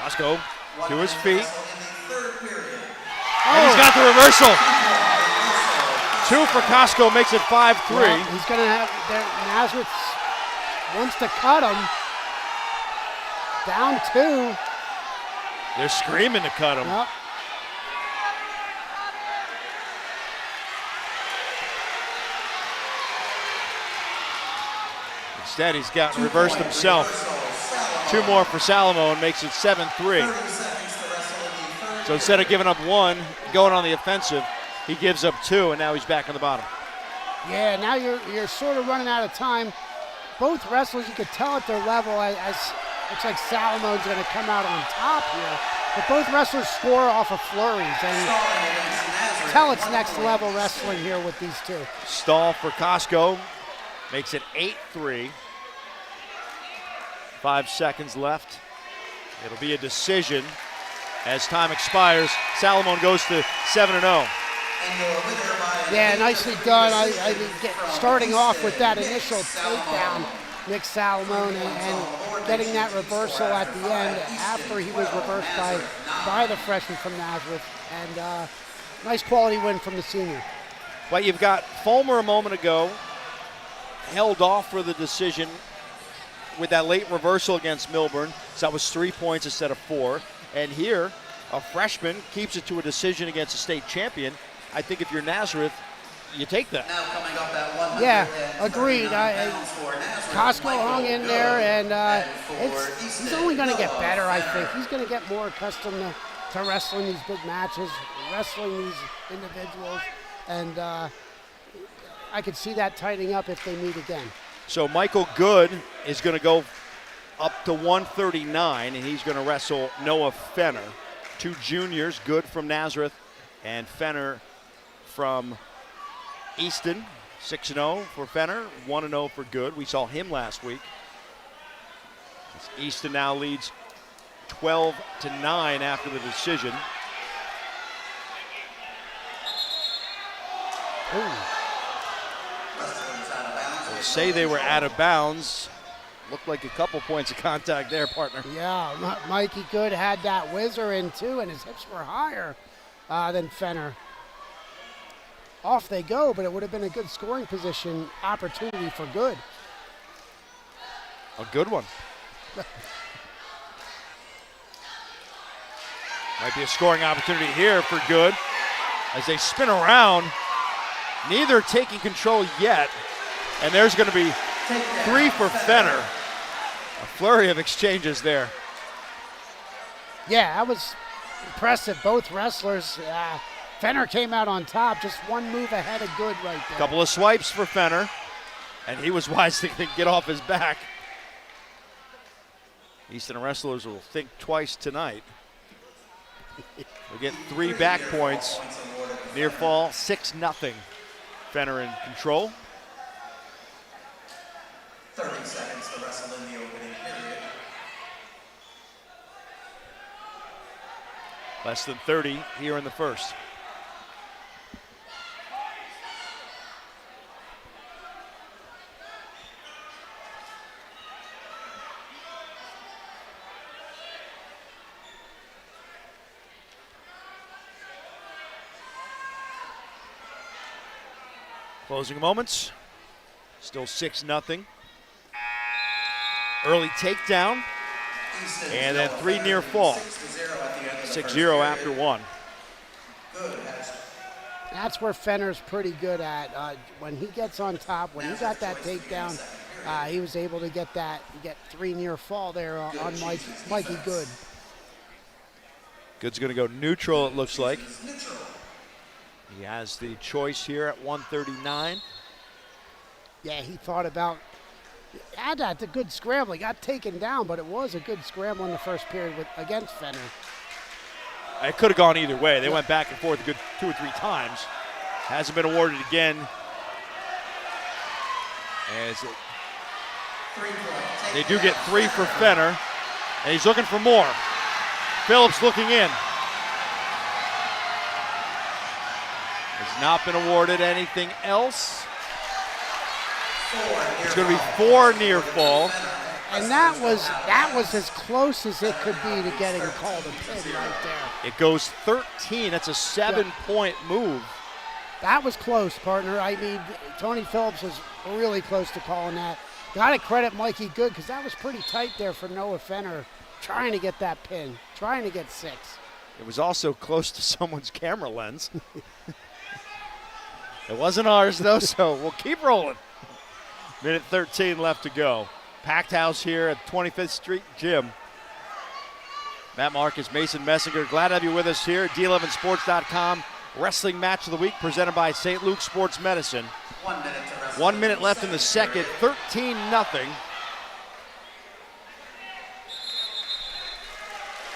Costco to his feet. And he's got the reversal. 2 for Costco makes it 5-3. Well, he's going to have Nazareth wants to cut him. Down 2. They're screaming to cut him. Yep. Instead, he's gotten reversed himself. 2 more for Salamone makes it 7-3. So instead of giving up 1, going on the offensive, he gives up 2, and now he's back on the bottom. Yeah, now you're sort of running out of time. Both wrestlers, you could tell at their level, as looks like Salamone's going to come out on top here. But both wrestlers score off of flurries, and tell it's next level wrestling here with these two. Stall for Costco makes it 8-3. 5 seconds left. It'll be a decision as time expires. Salamone goes to 7-0. Yeah, nicely done. I think starting off with that initial takedown, Nick Salamone, and getting that reversal at the end after he was reversed by the freshman from Nazareth. And nice quality win from the senior. Well, you've got Fulmer a moment ago, held off for the decision with that late reversal against Milburn. So that was 3 points instead of 4. And here, a freshman keeps it to a decision against a state champion. I think if you're Nazareth, you take that. Now coming up at 100. Yeah, agreed. Costco hung in there, and he's only going to get better, I think. He's going to get more accustomed to wrestling these big matches, wrestling these individuals, and I could see that tightening up if they meet again. So Michael Good is going to go up to 139, and he's going to wrestle Noah Fenner. 2 juniors, Good from Nazareth and Fenner from Easton. 6-0 for Fenner, 1-0 for Good. We saw him last week. Easton now leads 12-9 after the decision. Ooh. Say they were out of bounds. Looked like a couple points of contact there, partner. Yeah, Mikey Good had that whizzer in too, and his hips were higher than Fenner. Off they go, but it would have been a good scoring position opportunity for Good. A good one. Might be a scoring opportunity here for Good as they spin around. Neither taking control yet. And there's going to be 3 for Fenner. A flurry of exchanges there. Yeah, that was impressive. Both wrestlers. Fenner came out on top, just one move ahead of Good right there. Couple of swipes for Fenner, and he was wise to get off his back. Easton wrestlers will think twice tonight. We'll get 3 back points. Near fall, 6-0. Fenner in control. 30 seconds to wrestle in the opening period. Less than 30 here in the first. Closing moments. Still 6-0. Early takedown. And then 3 near fall. 6-0 after 1. That's where Fenner's pretty good at. When he gets on top, when he got that takedown, he was able to get 3 near fall there on Mikey Good. Good's going to go neutral, it looks like. He has the choice here at 139. Yeah, he thought about, had that a good scramble. He got taken down, but it was a good scramble in the first period against Fenner. It could have gone either way. They went back and forth a good 2 or 3 times. Hasn't been awarded again. They do get 3 for Fenner, and he's looking for more. Phillips looking in. Has not been awarded anything else. It's going to be 4 near fall. And that was as close as it could be to getting called a pin right there. It goes 13. That's a 7-point move. That was close, partner. I mean, Tony Phillips was really close to calling that. Got to credit Mikey Good because that was pretty tight there for Noah Fenner, trying to get that pin, trying to get 6. It was also close to someone's camera lens. It wasn't ours, though, so we'll keep rolling. Minute 13 left to go. Packed house here at 25th Street Gym. Matt Marcus, Mason Messinger, glad to have you with us here at D11Sports.com. Wrestling Match of the Week presented by St. Luke's Sports Medicine. 1 minute to wrestle. 1 minute left in the second, 13-0.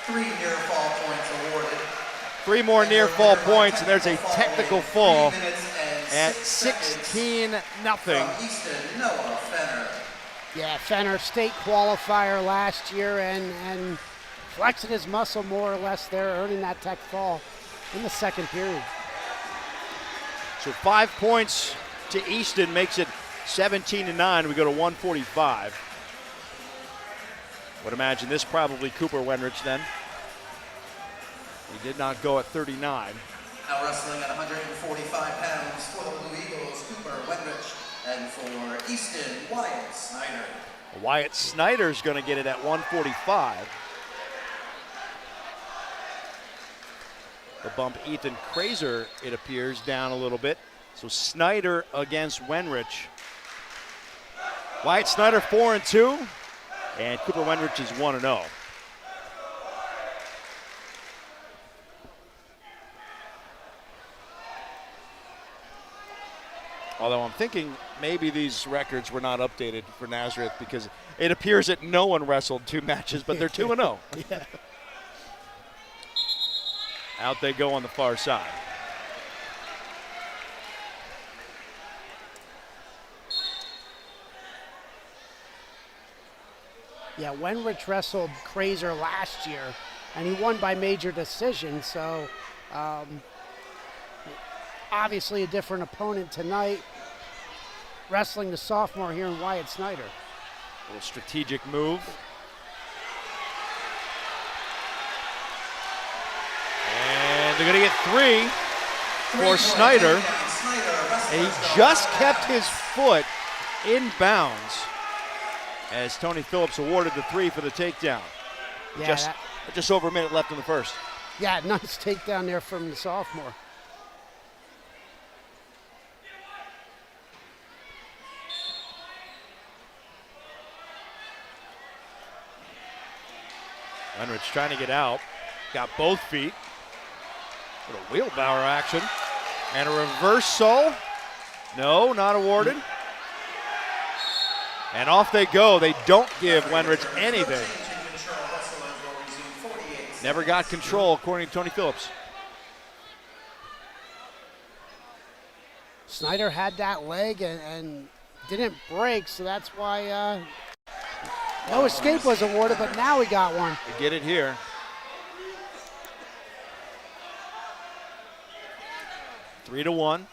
3 near fall points awarded. 3 more near fall points, and there's a technical fall at 16-0. Easton, Noah Fenner. Yeah, Fenner state qualifier last year and flexing his muscle more or less there, earning that tech fall in the second period. So 5 points to Easton makes it 17-9. We go to 145. Would imagine this probably Cooper Wenrich then. He did not go at 39. Now wrestling at 145 pounds for the Blue Eagles, Cooper Wenrich, and for Easton, Wyatt Snider. Wyatt Snider's going to get it at 145. The bump Ethan Craser, it appears, down a little bit. So Snider against Wenrich. Wyatt Snider 4-2, and Cooper Wenrich is 1-0. Although I'm thinking maybe these records were not updated for Nazareth because it appears that no one wrestled 2 matches, but they're 2-0. Yeah. Out they go on the far side. Yeah, Wenrich wrestled Craser last year, and he won by major decision, so obviously a different opponent tonight, wrestling the sophomore here in Wyatt Snider. Little strategic move. And they're going to get 3 for Snider. And he just kept his foot in bounds as Tony Phillips awarded the 3 for the takedown. Yeah, Just over a minute left in the first. Yeah, nice takedown there from the sophomore. Wenrich trying to get out. Got both feet. Little wheelbarrow action. And a reversal. No, not awarded. And off they go. They don't give Wenrich anything. Never got control, according to Tony Phillips. Snider had that leg and didn't break, so that's why no escape was awarded, but now we got one. They get it here. Three to 1.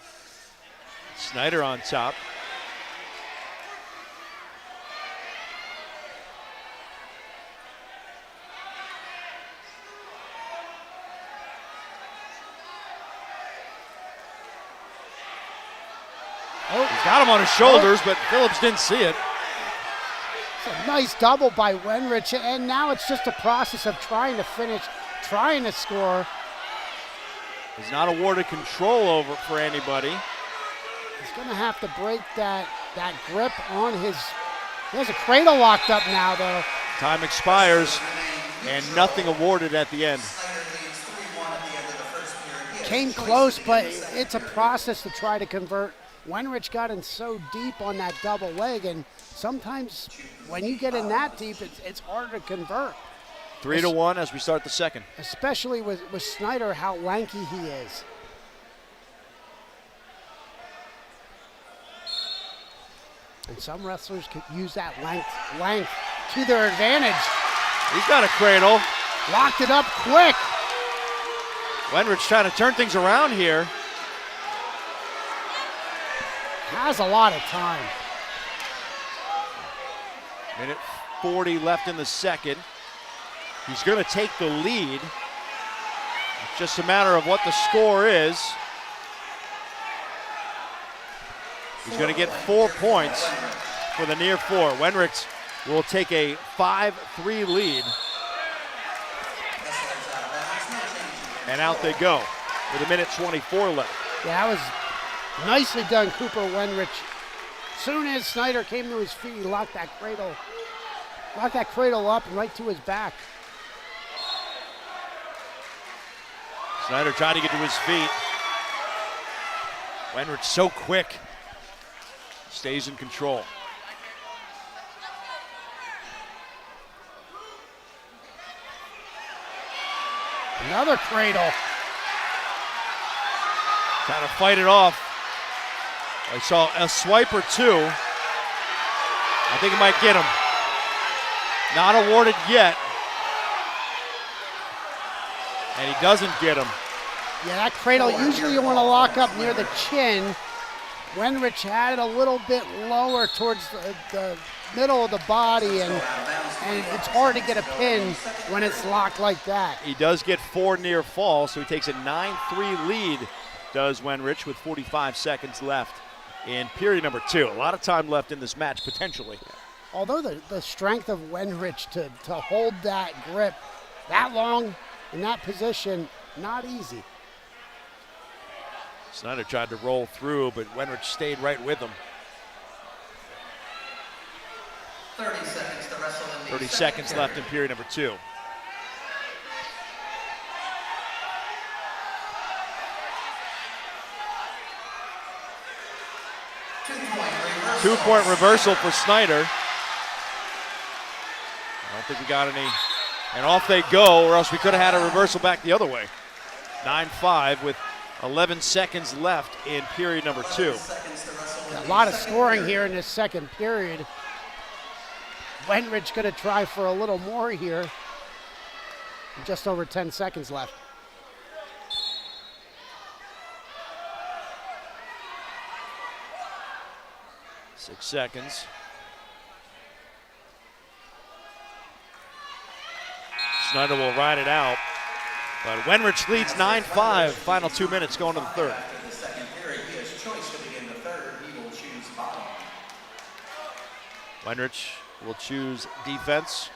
Snider on top. He's got him on his shoulders, but Phillips didn't see it. It's a nice double by Wenrich, and now it's just a process of trying to finish, trying to score. He's not awarded control over for anybody. He's going to have to break that grip on his. He has a cradle locked up now, though. Time expires, and nothing awarded at the end. Came close, but it's a process to try to convert. Wenrich got in so deep on that double leg, and sometimes when you get in that deep, it's harder to convert. 3 to 1 as we start the second. Especially with Snider, how lanky he is. And some wrestlers could use that length to their advantage. He's got a cradle. Locked it up quick. Wenrich trying to turn things around here. Has a lot of time. Minute 40 left in the second. He's going to take the lead. It's just a matter of what the score is. He's going to get 4 points for the near 4. Wenrich will take a 5-3 lead. And out they go with a minute 24 left. Yeah, that was nicely done, Cooper Wenrich. Soon as Snider came to his feet, he locked that cradle up right to his back. Snider trying to get to his feet. Wenrich so quick. Stays in control. Another cradle. Trying to fight it off. I saw a swipe or 2. I think he might get him. Not awarded yet. And he doesn't get him. Yeah, that cradle, usually you want to lock up near the chin. Wenrich had it a little bit lower towards the middle of the body, and it's hard to get a pin when it's locked like that. He does get 4 near fall, so he takes a 9-3 lead, does Wenrich, with 45 seconds left in period number 2. A lot of time left in this match, potentially. Although the strength of Wenrich to hold that grip that long in that position, not easy. Snider tried to roll through, but Wenrich stayed right with him. 30 seconds to wrestle in the 30 second seconds period. left in period number 2. Two-point reversal for Snider. I don't think we got any. And off they go, or else we could have had a reversal back the other way. 9-5 with 11 seconds left in period number 2. A lot of scoring here in this second period. Wenrich going to try for a little more here. Just over 10 seconds left. Six seconds. Snider will ride it out. But Wenrich leads 9-5. Final 2 minutes going to the third. After the second period, he has choice to begin the third. He will choose bottom. Wenrich will choose defense.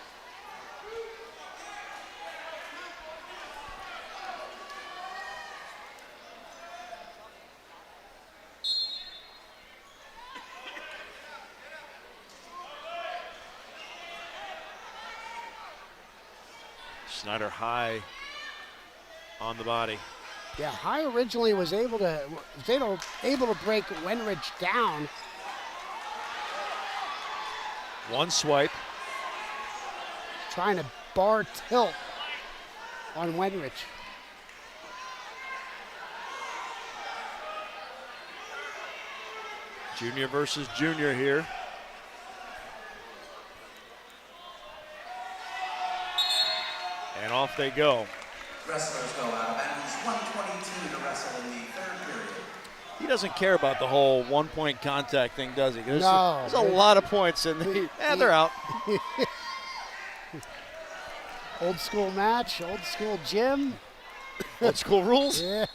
Snider high on the body. Yeah, High originally was able to break Wenrich down. One swipe. Trying to bar tilt on Wenrich. Junior versus junior here. And off they go. Wrestlers go out of bounds. 1:22 to wrestle in the third period. He doesn't care about the whole 1 point contact thing, does he? There's a lot of points, and they're out. Old school match, old school gym. Old school rules. Yeah.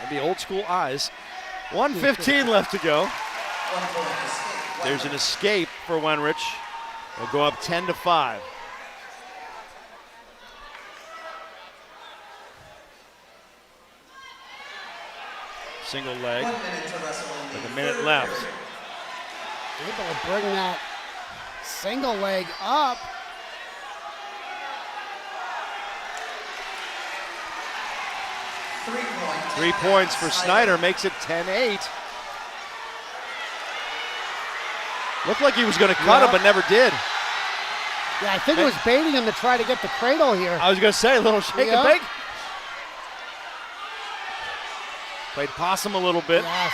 Maybe old school eyes. 1:15 left to go. 1 point escape. There's an escape for Wenrich. They'll go up 10-5. Single leg. 1 minute to wrestle in the With a minute third left. period. Able to bring that single leg up. Three points for Snider makes it 10-8. Looked like he was going to cut him, but never did. Yeah, I think it was baiting him to try to get the cradle here. I was going to say, a little shake and bake. Played possum a little bit. Yes.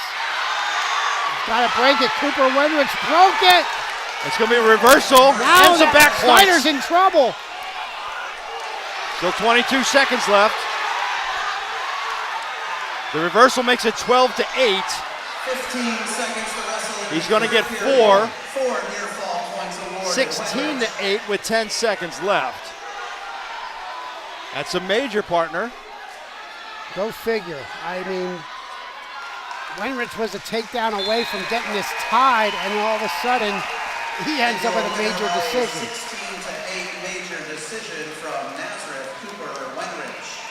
Got to break it. Cooper Wenrich broke it. It's going to be a reversal. Now and some back points. Snider's in trouble. Still 22 seconds left. The reversal makes it 12-8. 15 seconds to wrestle. He's going to get 4. 4 near fall points awarded. 16-8 with 10 seconds left. That's a major, partner. Go figure. I mean, Wenrich was a takedown away from getting this tied, and all of a sudden, he ends up with a major decision. 16-8 major decision from Nazareth. Cooper Wenrich.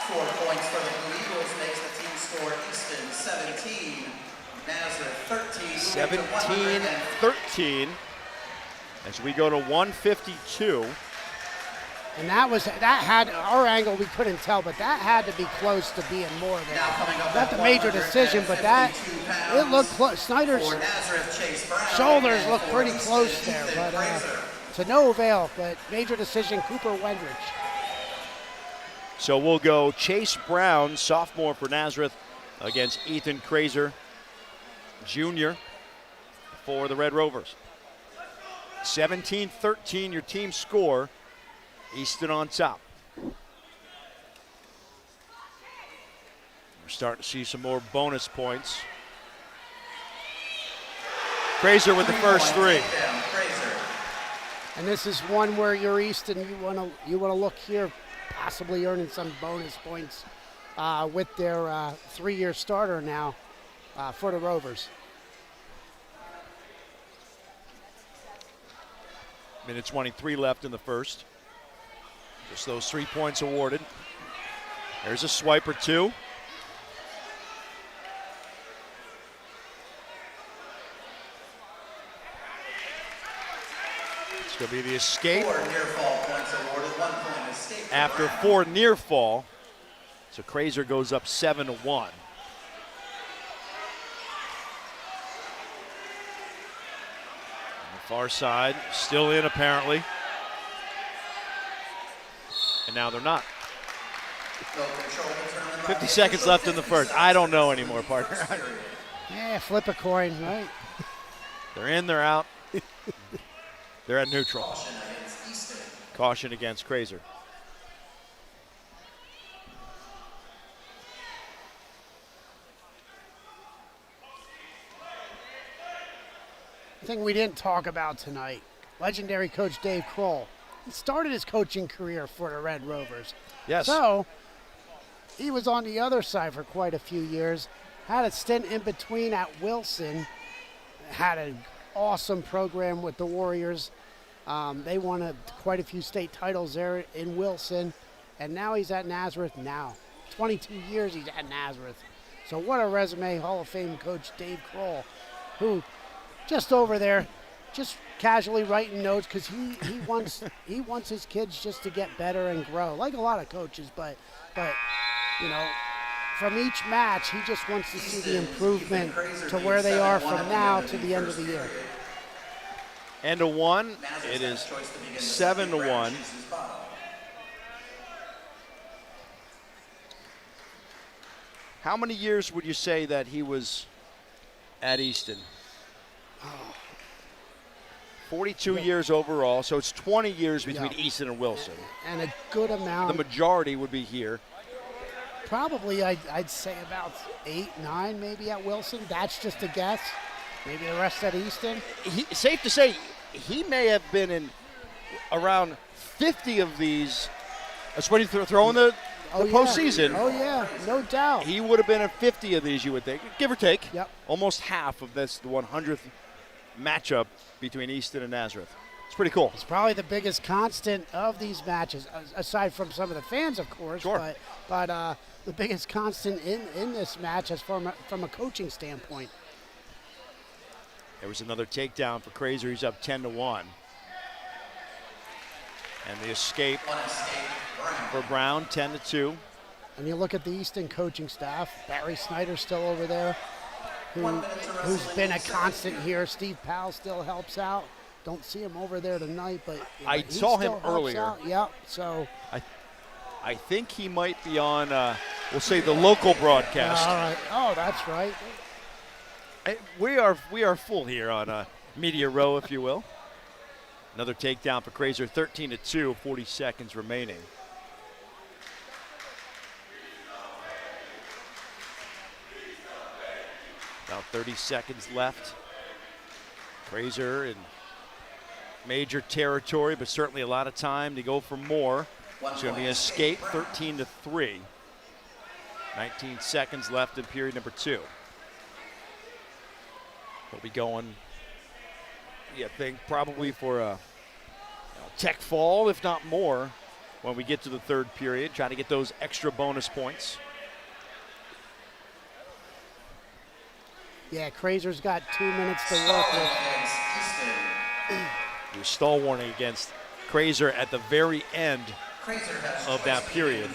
4 points for the Blue Eagles makes the team score Easton 17. Nazareth 13. 17-13 as we go to 152. And that had our angle, we couldn't tell, but that had to be close to being more than not the major decision, but it looked close. Snider's shoulders look pretty close there, but to no avail. But major decision, Cooper Wenrich. So we'll go Chase Brown, sophomore for Nazareth, against Ethan Craser, junior for the Red Rovers. 17-13, your team score. Easton on top. We're starting to see some more bonus points. Craser with the first 3. And this is one where you're Easton, you want to look here, possibly earning some bonus points with their 3-year starter now for the Rovers. Minute 23 left in the first. Just those 3 points awarded. There's a swipe or 2. It's going to be the escape. 4 near fall points awarded. 1 point escape. After 4 near fall. So Craser goes up 7-1. On the far side, still in apparently. And now they're not. 50 seconds left in the first. I don't know anymore, partner. Yeah, flip a coin, right? They're in, they're out. They're at neutral. Caution against Craser. thing we didn't talk about tonight, legendary coach Dave Kroll. He started his coaching career for the Red Rovers. Yes. So he was on the other side for quite a few years. Had a stint in between at Wilson. Had an awesome program with the Warriors. They won quite a few state titles there in Wilson. And now he's at Nazareth now. 22 years he's at Nazareth. So what a resume, Hall of Fame coach Dave Kroll, who just over there, just casually writing notes because he wants his kids just to get better and grow, like a lot of coaches. But you know, from each match, he just wants to see the improvement to where they are from now to the end of the year. End of one, it is 7-1. How many years would you say that he was at Easton? 42 years overall, so it's 20 years between Easton and Wilson. And a good amount. The majority would be here. Probably, I'd say about 8, 9 maybe at Wilson. That's just a guess. Maybe the rest at Easton. Safe to say, he may have been in around 50 of these. That's when you throw in the postseason. Oh, yeah, no doubt. He would have been in 50 of these, you would think, give or take. Yep. Almost half of this, the 100th matchup between Easton and Nazareth. It's pretty cool. It's probably the biggest constant of these matches, aside from some of the fans, of course. Sure. But the biggest constant in this match is from a coaching standpoint. There was another takedown for Craser. He's up 10-1. And the escape for Brown, 10-2. And you look at the Easton coaching staff. Barry Snider still over there, who's been a constant here. Steve Powell still helps out. Don't see him over there tonight, but I saw him earlier. Yep. So I think he might be on, we'll say, the local broadcast. All right. Oh, that's right. We are full here on Media Row, if you will. Another takedown for Craser, 13-2, 40 seconds remaining. About 30 seconds left. Craser in major territory, but certainly a lot of time to go for more. It's going to be an escape, 13-3. 19 seconds left in period number 2. We'll be going, I think, probably for a tech fall, if not more, when we get to the third period, trying to get those extra bonus points. Yeah, Craser's got 2 minutes to work with. The stall warning against Craser at the very end of that period.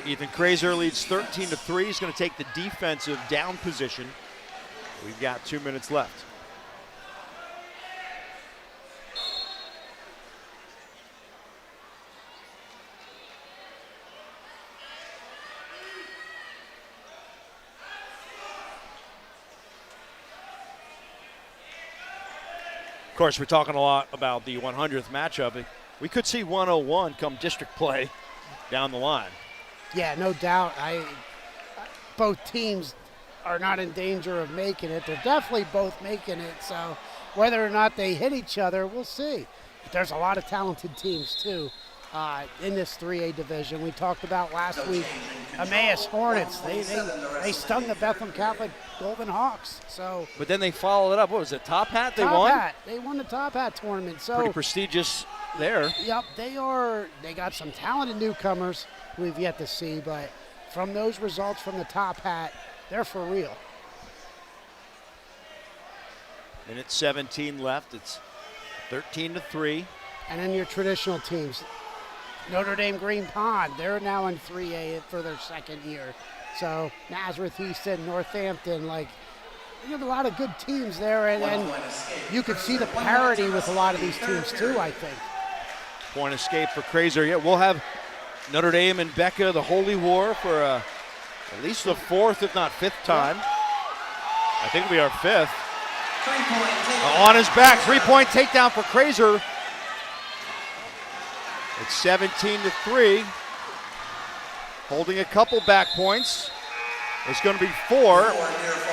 Ethan Craser leads 13-3. He's going to take the defensive down position. We've got 2 minutes left. Of course, we're talking a lot about the 100th matchup. We could see 101 come district play down the line. Yeah, no doubt. Both teams are not in danger of making it. They're definitely both making it. So whether or not they hit each other, we'll see. But there's a lot of talented teams, too, in this 3A division. We talked about last week, Emmaus Hornets. They stung the Bethlehem Catholic Golden Hawks. So, but then they followed it up. What was it, Top Hat they Top won? Hat. They won the Top Hat tournament. So pretty prestigious there. Yep, they got some talented newcomers who we've yet to see, but from those results from the Top Hat, they're for real. Minute 17 left. It's 13-3. And then your traditional teams. Notre Dame Green Pond, they're now in 3A for their second year. So Nazareth, Easton, Northampton, you have a lot of good teams there, and you could see the parity with a lot of these teams too, I think. Point escape for Craser. Yeah, we'll have Notre Dame and Becca, the Holy War, for at least the 4th, if not 5th time. I think it'll be our 5th. On his back, 3-point takedown for Craser. It's 17-3. Holding a couple back points. It's going to be 4,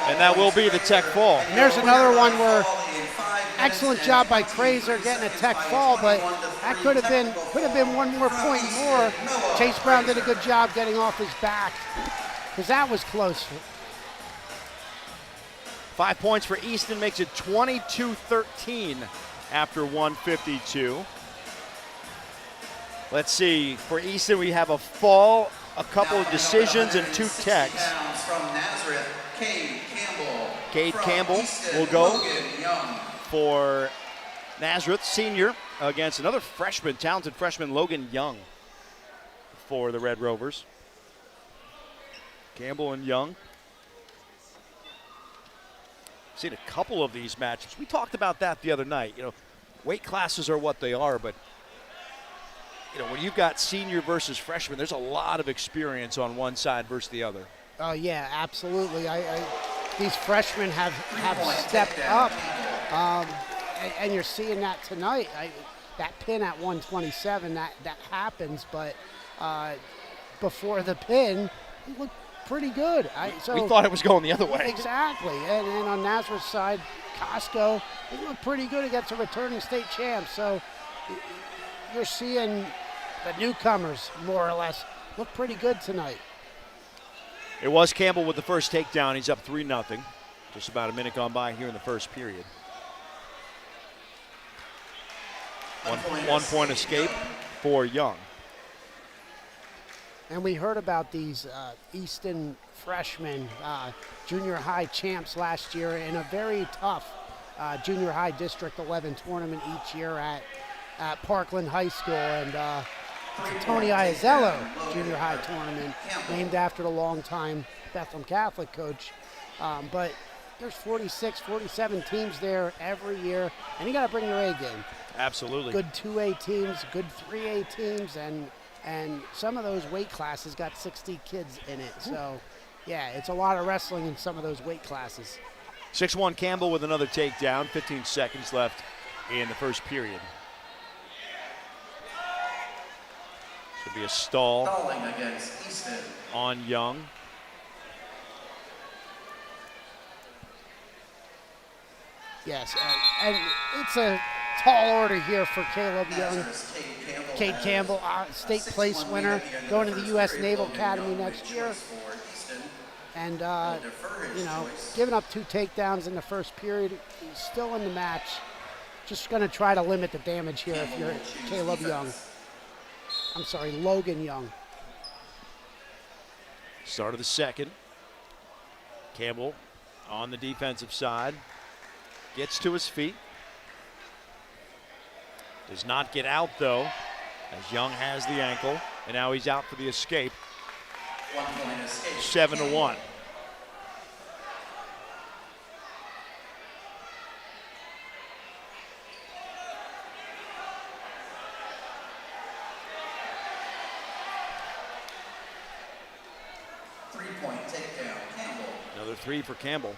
and that will be the tech fall. And there's another one where excellent job by Craser getting a tech fall, but that could have been one more point more. Chase Brown did a good job getting off his back, because that was close. 5 points for Easton makes it 22-13 after 152. Let's see, for Easton we have a fall, a couple of decisions, and 2 techs. From Nazareth, Cade Campbell will go for Nazareth, senior, against another freshman, talented freshman, Logan Young, for the Red Rovers. Campbell and Young. Seen a couple of these matchups. We talked about that the other night. You know, weight classes are what they are, but you know, when you've got senior versus freshman, there's a lot of experience on one side versus the other. Oh yeah, absolutely. These freshmen have stepped up, and you're seeing that tonight. That pin at 127, that happens, but before the pin, it looked pretty good. We thought it was going the other way. Exactly, and on Nazareth's side, Costco, they look pretty good against a returning state champ. So you're seeing the newcomers, more or less, look pretty good tonight. It was Campbell with the first takedown. He's up 3-0. Just about a minute gone by here in the first period. One point escape for Young. And we heard about these Easton freshmen, junior high champs last year in a very tough junior high District 11 tournament each year at Parkland High School. And Tony Iazello junior high tournament, named after the longtime Bethlehem Catholic coach. But there's 46, 47 teams there every year, and you got to bring your A game. Absolutely. Good 2A teams, good 3A teams, and some of those weight classes got 60 kids in it. So, yeah, it's a lot of wrestling in some of those weight classes. 6-1 Campbell with another takedown. 15 seconds left in the first period. Could be a stall against Easton on Young. Yes, and it's a tall order here for Caleb Young. Cade Campbell, state place winner, going to the U.S. Naval Academy next year. And, you know, giving up 2 takedowns in the first period, he's still in the match. Just going to try to limit the damage here if you're Caleb Young. I'm sorry, Logan Young. Start of the second. Campbell on the defensive side. Gets to his feet. Does not get out, though, as Young has the ankle. And now he's out for the escape. 7-1. Three-point takedown, Campbell. Another 3 for Campbell.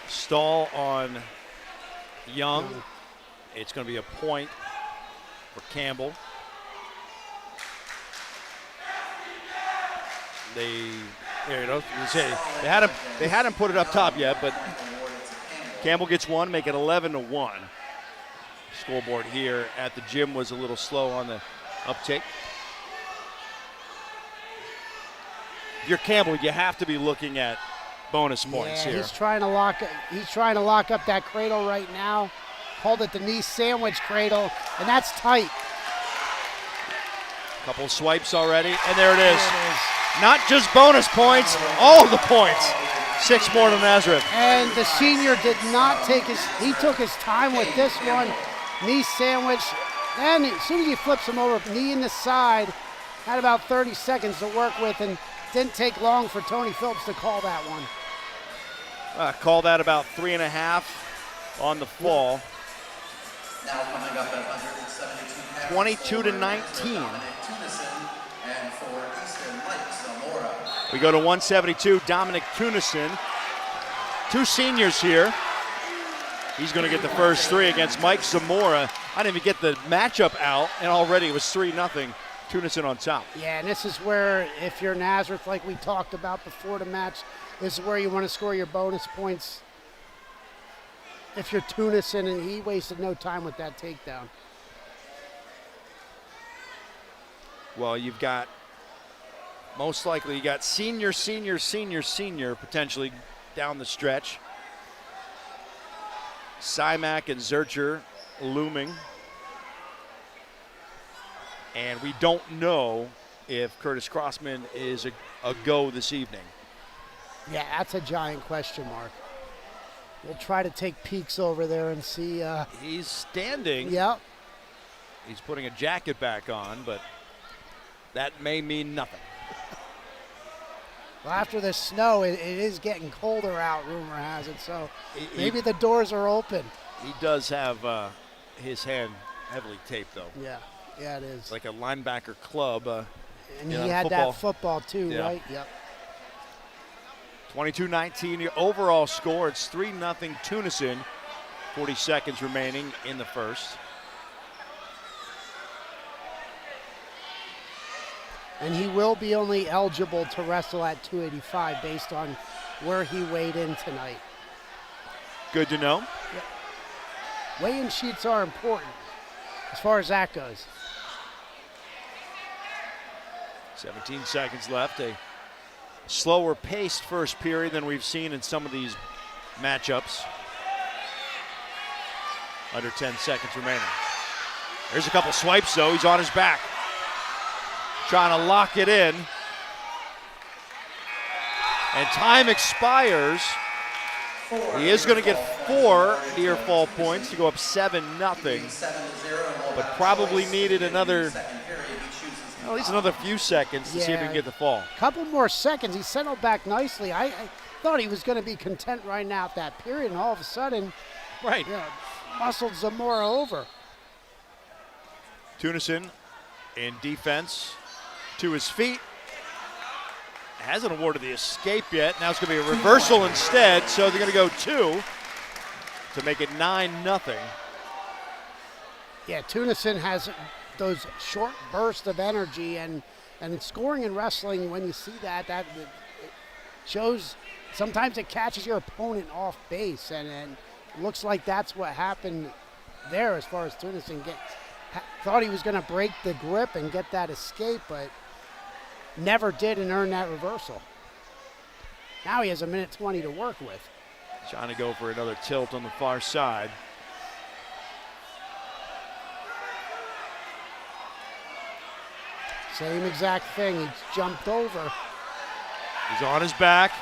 Stall on Young. It's going to be a point for Campbell. There you go. They hadn't put it up top yet, but Campbell gets one, make it 11-1. Scoreboard here at the gym was a little slow on the uptake. If you're Campbell, you have to be looking at bonus points here. He's trying to lock up that cradle right now. Called it the knee sandwich cradle, and that's tight. Couple swipes already, and there it is. Not just bonus points, all the points. 6 more to Nazareth. And the senior did not he took his time with this one. Knee sandwich. Then as soon as he flips him over, knee in the side, had about 30 seconds to work with, and didn't take long for Tony Phillips to call that one. Call that about 3.5 on the fall. Now coming up at 172 pounds. 22-19. Tunison, and for Easton, Zamora. We go to 172, Dominic Tunison. Two seniors here. He's going to get the first three against Mike Zamora. I didn't even get the matchup out, and already it was 3-0. Tunison on top. Yeah, and this is where, if you're Nazareth, like we talked about before the match, this is where you want to score your bonus points. If you're Tunison, and he wasted no time with that takedown. Well, you've got, most likely, you got senior potentially down the stretch. Simak and Zuercher looming. And we don't know if Curtis Crossman is a go this evening. Yeah, that's a giant question mark. We'll try to take peeks over there and see. He's standing. Yep. He's putting a jacket back on, but that may mean nothing. Well, after the snow, it is getting colder out, rumor has it, so maybe the doors are open. He does have his hand heavily taped, though. Yeah, yeah, it is. Like a linebacker club. And he had that football, too, yeah. right? Yep. 22-19, the overall score. It's 3-0 Tunison. 40 seconds remaining in the first. And he will be only eligible to wrestle at 285 based on where he weighed in tonight. Good to know. Yep. Weigh-in sheets are important as far as that goes. 17 seconds left. A slower paced first period than we've seen in some of these matchups. Under 10 seconds remaining. There's a couple swipes, though. He's on his back. Trying to lock it in. And time expires. He is going to get 4 near fall points to go up 7-0. But probably needed another, at least another few seconds to see if he can get the fall. A couple more seconds. He settled back nicely. I thought he was going to be content right now at that period, and all of a sudden, right, muscled Zamora over. Tunison in defense to his feet. Hasn't awarded the escape yet. Now it's going to be a reversal instead, so they're going to go 2 to make it 9-0. Yeah, Tunison has those short bursts of energy, and scoring in wrestling, when you see that it shows sometimes it catches your opponent off base, and it looks like that's what happened there as far as Tunison thought he was going to break the grip and get that escape, but never did and earn that reversal. Now he has 1:20 to work with. Trying to go for another tilt on the far side. Same exact thing. He jumped over. He's on his back.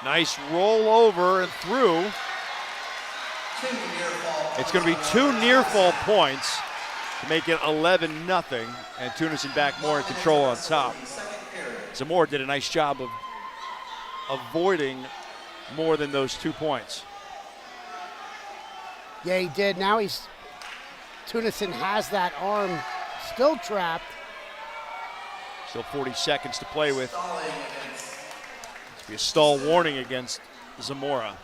Nice roll over and through. It's going to be 2 near fall points to make it 11-0, and Tunison back more in control on top. Zamora did a nice job of avoiding more than those 2 points. Yeah, he did. Now Tunison has that arm still trapped. Still 40 seconds to play with. It's be a stall warning against Zamora.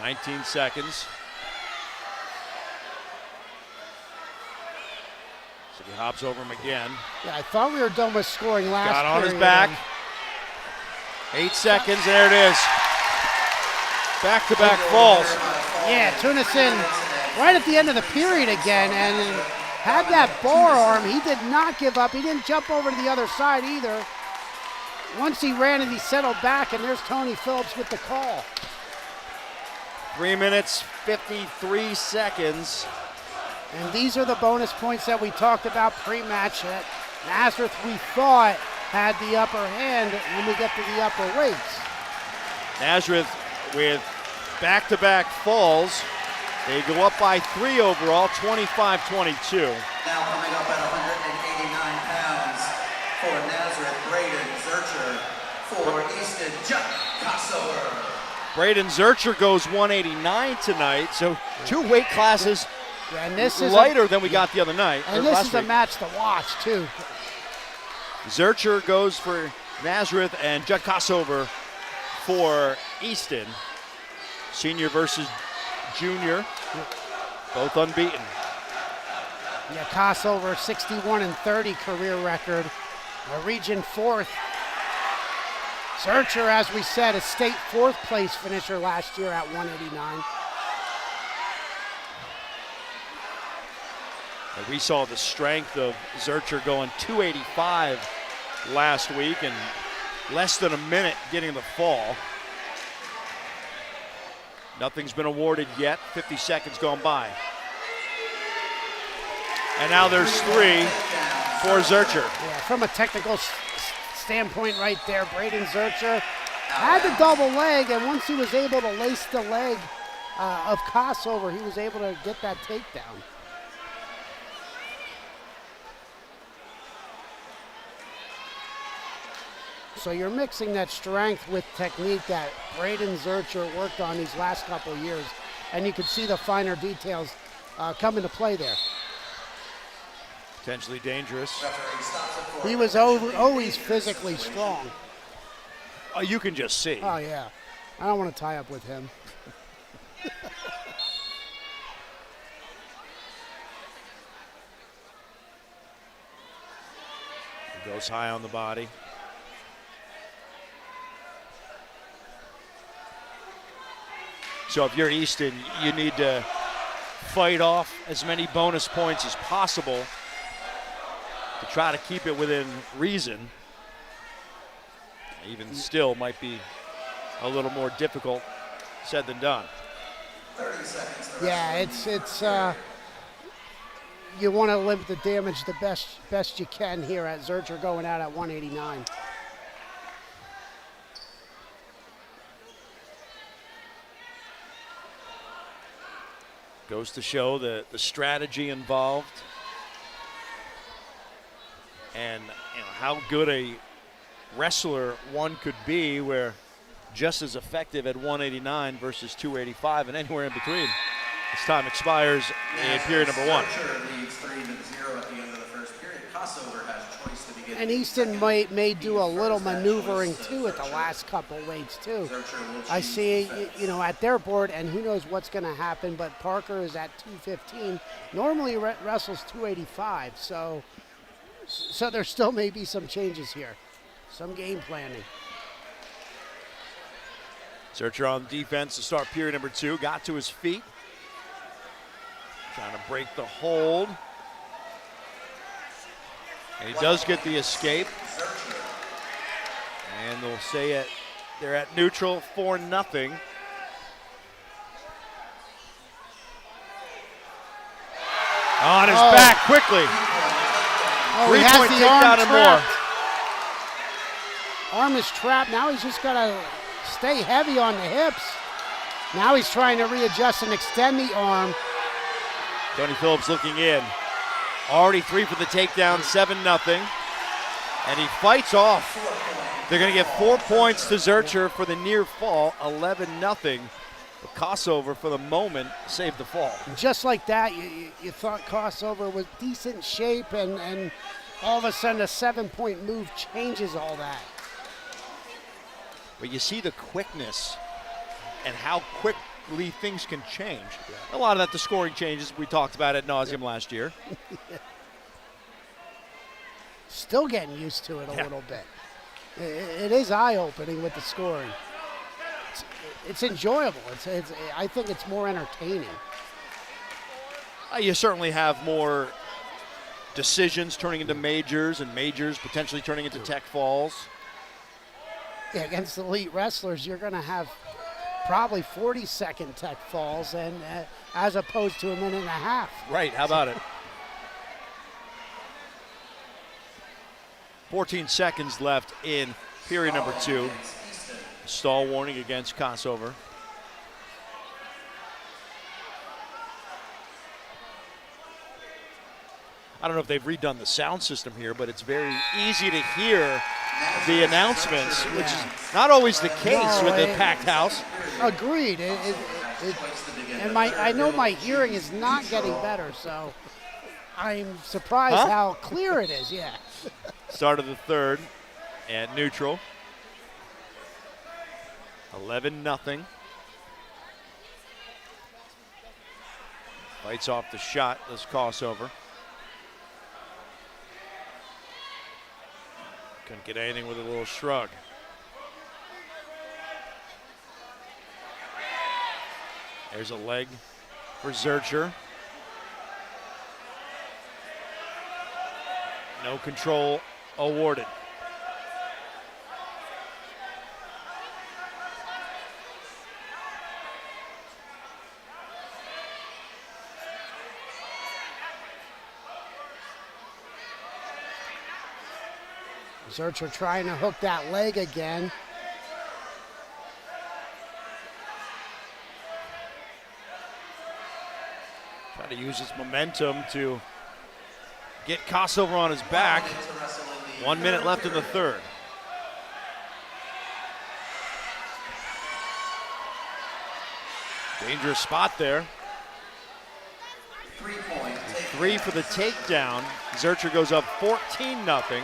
$19 seconds. So he hops over him again. Yeah, I thought we were done with scoring last Got on his period. back. 8 seconds, there it is. Back-to-back falls. Yeah, Tunison right at the end of the period again, and had that bar arm. He did not give up. He didn't jump over to the other side either. Once he ran and he settled back, and there's Tony Phillips with the call. 3 minutes, 53 seconds. And these are the bonus points that we talked about pre-match. That Nazareth, we thought, had the upper hand when we get to the upper weights. Nazareth with back-to-back falls. They go up by 3 overall, 25-22. Now coming up at 189 pounds for Nazareth, Braden Zuercher. For Easton, Chuck Costco. Braden Zuercher goes 189 tonight, so 2 weight classes and this is lighter than we got the other night. And this is a match to watch, too. Zuercher goes for Nazareth and Judd Kossover for Easton. Senior versus junior, both unbeaten. Yeah, Kossover 61-30 career record, a region 4th. Zuercher, as we said, a state 4th place finisher last year at 189. And we saw the strength of Zuercher going 285 last week and less than a minute getting the fall. Nothing's been awarded yet, 50 seconds gone by. And now there's 3 for Zuercher. Yeah, from a technical standpoint right there, Braden Zuercher had the double leg, and once he was able to lace the leg of Kossover, he was able to get that takedown. So you're mixing that strength with technique that Braden Zuercher worked on these last couple of years, and you can see the finer details come into play there. Potentially dangerous. He was always physically strong. Oh, you can just see. Oh, yeah. I don't want to tie up with him. He goes high on the body. So if you're Easton, you need to fight off as many bonus points as possible to try to keep it within reason. Even still might be a little more difficult said than done. 30 seconds. Yeah, it's you want to limit the damage the best you can here at Zuercher going out at 189. Goes to show the strategy involved and how good a wrestler one could be, where just as effective at 189 versus 285 and anywhere in between. This time expires in period number 1. Leads 3-0 at the end of the first period. Kossover has choice to begin. And Easton may do a little maneuvering too at the last couple weights too. I see, at their board, and who knows what's going to happen, but Parker is at 215. Normally wrestles 285, so there still may be some changes here, some game planning. Zuercher on defense to start period number 2. Got to his feet. Trying to break the hold. And he does get the escape. And they'll say they're at neutral 4-0. On his back quickly. He has the arm and trapped. Arm is trapped. Now he's just got to stay heavy on the hips. Now he's trying to readjust and extend the arm. Tony Phillips looking in. Already 3 for the takedown, 7-0. And he fights off. They're going to give 4 points to Zuercher for the near fall, 11-0. But Kossover, for the moment, saved the fall. Just like that, you thought Kossover was decent shape, and all of a sudden a 7-point move changes all that. But you see the quickness and how quickly things can change. A lot of that, the scoring changes we talked about ad nauseum last year. Still getting used to it a little bit. It is eye-opening with the scoring. It's enjoyable. I think it's more entertaining. You certainly have more decisions turning into majors, and majors potentially turning into tech falls. Yeah, against elite wrestlers, you're going to have probably 40-second tech falls, and as opposed to a minute and a half. Right, how about it? 14 seconds left in period number 2. Stall warning against Kossover. I don't know if they've redone the sound system here, but it's very easy to hear the announcements, which is not always the case with the packed house. Agreed. And I know my hearing is not getting better, so I'm surprised how clear it is. Yeah. Start of the third at neutral. 11-0. Fights off the shot. This crossover. Couldn't get anything with a little shrug. There's a leg for Zuercher. No control awarded. Zuercher trying to hook that leg again. Trying to use his momentum to get Kosover on his back. 1 minute left in the third. Dangerous spot there. 3 for the takedown. Zuercher goes up 14-0.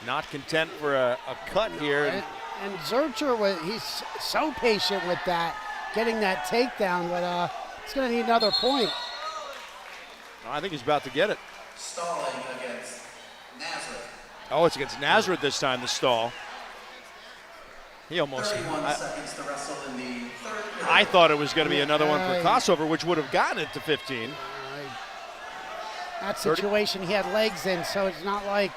Not content for a cut here. And Zuercher, he's so patient with that, getting that takedown, but it's going to need another point. I think he's about to get it. Stalling against Nazareth. Oh, it's against Nazareth this time, the stall. He almost. 31 seconds to wrestle in the third period. I thought it was going to be another one for Kosover, which would have gotten it to 15. That situation, he had legs in, so it's not like.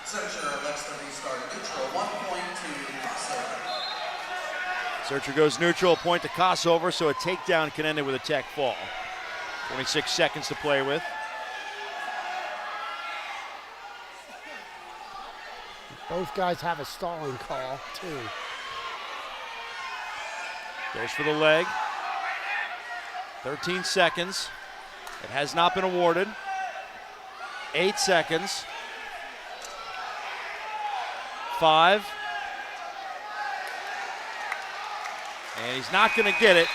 Zuercher elects to restart neutral. 1 point to Kosover. Zuercher goes neutral, point to Kosover, so a takedown can end it with a tech fall. 26 seconds to play with. Both guys have a stalling call, too. Goes for the leg. 13 seconds. It has not been awarded. 8 seconds. 5. And he's not going to get it.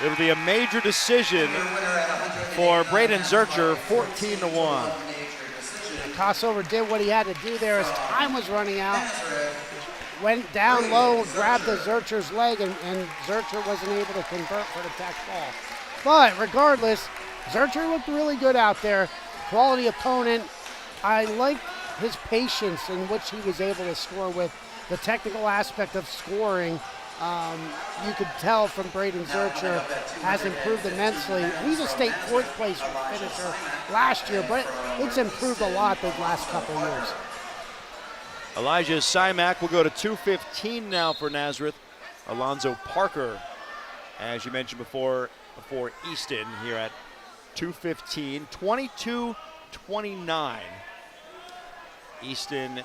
It'll be a major decision for Braden Zuercher, 14-1. Kosover did what he had to do there as time was running out. Went down low, grabbed the Zuercher's leg, and Zuercher wasn't able to convert for the tech ball. But regardless, Zuercher looked really good out there. Quality opponent. I liked his patience in which he was able to score with. The technical aspect of scoring, you could tell from Braden Zuercher has improved immensely. He's a state 4th place finisher last year, but it's improved a lot those last couple of years. Elijah Simak will go to 2:15 now for Nazareth. Alonzo Parker, as you mentioned before Easton here at 2:15, 22-29. Easton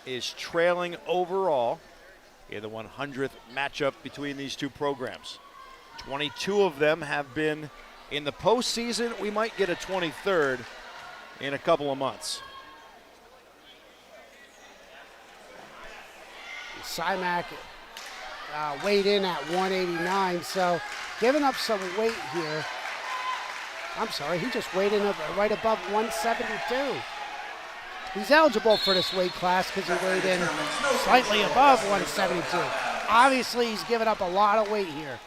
is trailing overall in the 100th matchup between these two programs. 22 of them have been in the postseason. We might get a 23rd in a couple of months. Simak weighed in at 189, so giving up some weight here. I'm sorry, he just weighed in right above 172. He's eligible for this weight class because he weighed in slightly above 172. Obviously, he's given up a lot of weight here.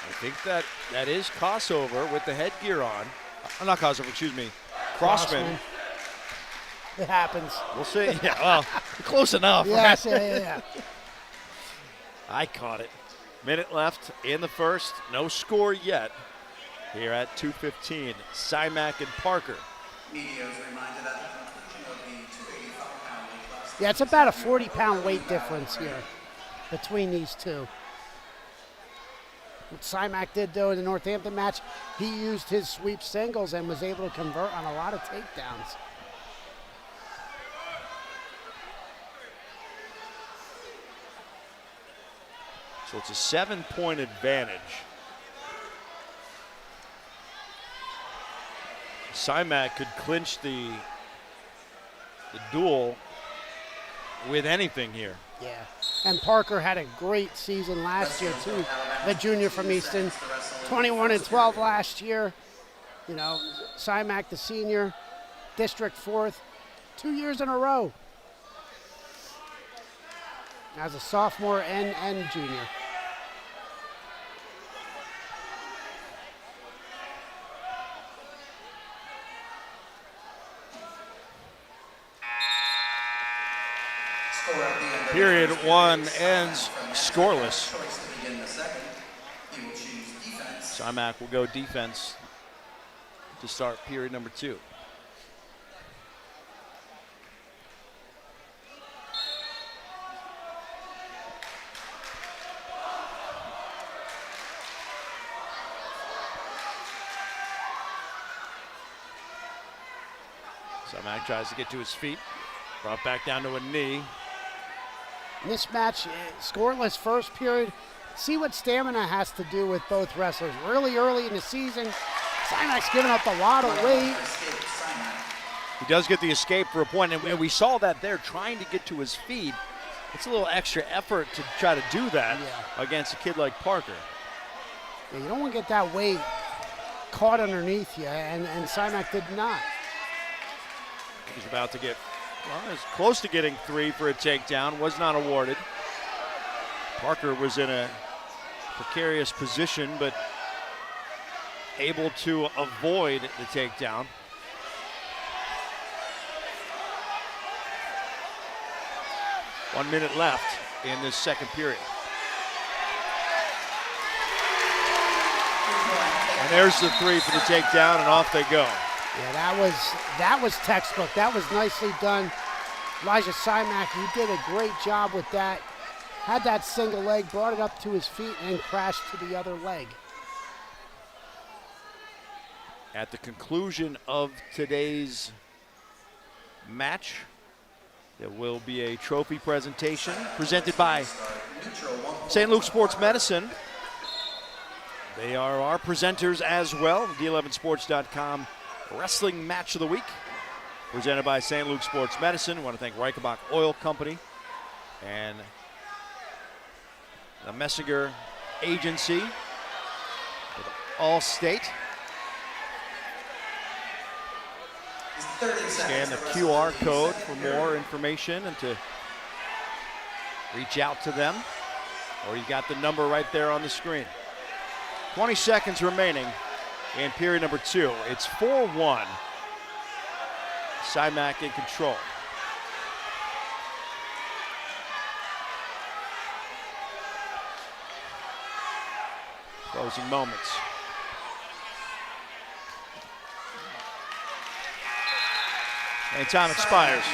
I think that is Kosover with the headgear on. Not Kosover, excuse me. Crossman. It happens. We'll see. Yeah, well, close enough. Yes, right? yeah. I caught it. Minute left in the first. No score yet. Here at 2:15, Simak and Parker. Media is reminded at the conclusion of the 285-pound weight class. Yeah, it's about a 40-pound weight difference here between these two. What Simak did, though, in the Northampton match, he used his sweep singles and was able to convert on a lot of takedowns. So it's a 7-point advantage. Simak could clinch the duel with anything here. Yeah, and Parker had a great season last year too. The junior from Easton, 21-12 last year. You know, Simak, the senior, district 4th, 2 years in a row as a sophomore and junior. Period 1 ends scoreless. Simak will go defense to start period number 2. Simak tries to get to his feet, brought back down to a knee. This match, scoreless first period. See what stamina has to do with both wrestlers. Really early in the season, Simak's giving up a lot of weight. He does get the escape for a point, and we saw that there, trying to get to his feet. It's a little extra effort to try to do that against a kid like Parker. Yeah, you don't want to get that weight caught underneath you, and Simak did not. He's about to get, well, it's close to getting 3 for a takedown, was not awarded. Parker was in a precarious position, but able to avoid the takedown. One minute left in this second period. And there's the 3 for the takedown, and off they go. Yeah, that was textbook. That was nicely done. Elijah Simak, he did a great job with that. Had that single leg, brought it up to his feet, and crashed to the other leg. At the conclusion of today's match, there will be a trophy presentation presented by St. Luke Sports Medicine. They are our presenters as well. D11sports.com Wrestling Match of the Week, presented by St. Luke Sports Medicine. I want to thank Reichenbach Oil Company and the Messinger Agency, Allstate. Scan the QR code for more information and to reach out to them, or you got the number right there on the screen. 20 seconds remaining in period number 2. It's 4-1. Simak in control. Closing moments. And time expires.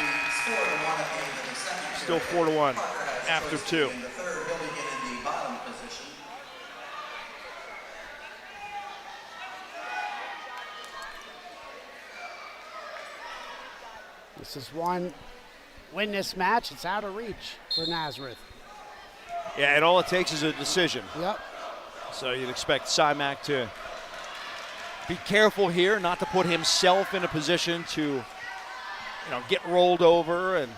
Still 4-1 after 2. This is one. Win this match, it's out of reach for Nazareth. Yeah, and all it takes is a decision. Yep. So you'd expect Simak to be careful here, not to put himself in a position to, get rolled over and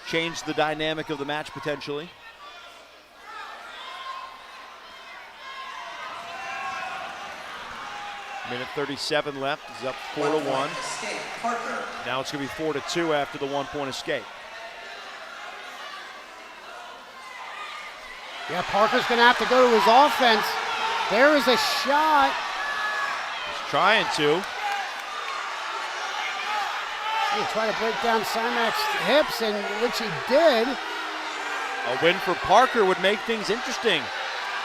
change the dynamic of the match potentially. Minute 37 left. He's up 4-1. Now it's going to be 4-2 after the 1-point escape. Yeah, Parker's going to have to go to his offense. There is a shot. He's trying to. He'll try to break down Simak's hips, and which he did. A win for Parker would make things interesting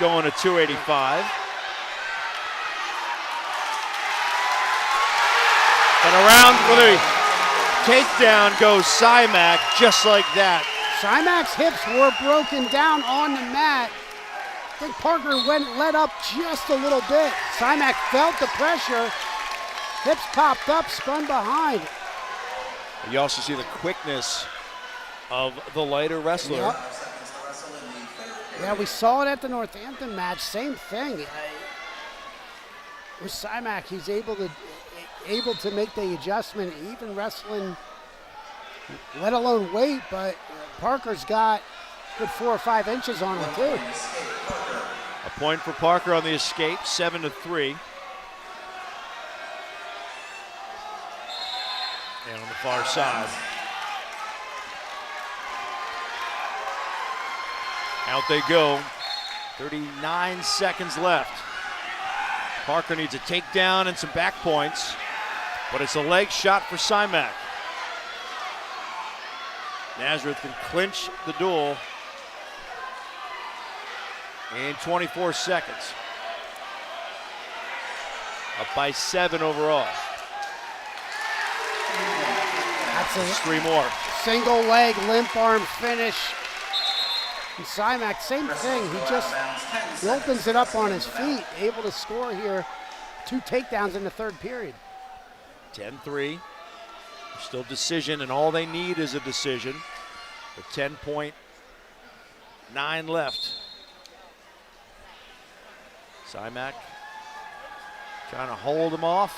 going to 285. And around for the takedown goes Simak, just like that. Simak's hips were broken down on the mat. I think Parker let up just a little bit. Simak felt the pressure. Hips popped up, spun behind. You also see the quickness of the lighter wrestler. Yep. Yeah, we saw it at the Northampton match. Same thing. With Simak, he's able to make the adjustment, even wrestling, let alone weight. But Parker's got good 4 or 5 inches on him too. A point for Parker on the escape, 7-3. And on the far side. Out they go. 39 seconds left. Parker needs a takedown and some back points, but it's a leg shot for Simak. Nazareth can clinch the duel in 24 seconds. Up by 7 overall. That's 3 more. Single leg, limp arm finish. And Simak, same thing. He opens it up on his feet, able to score here. 2 takedowns in the 3rd period. 10-3. Still decision, and all they need is a decision. With 10.9 left. Simak trying to hold him off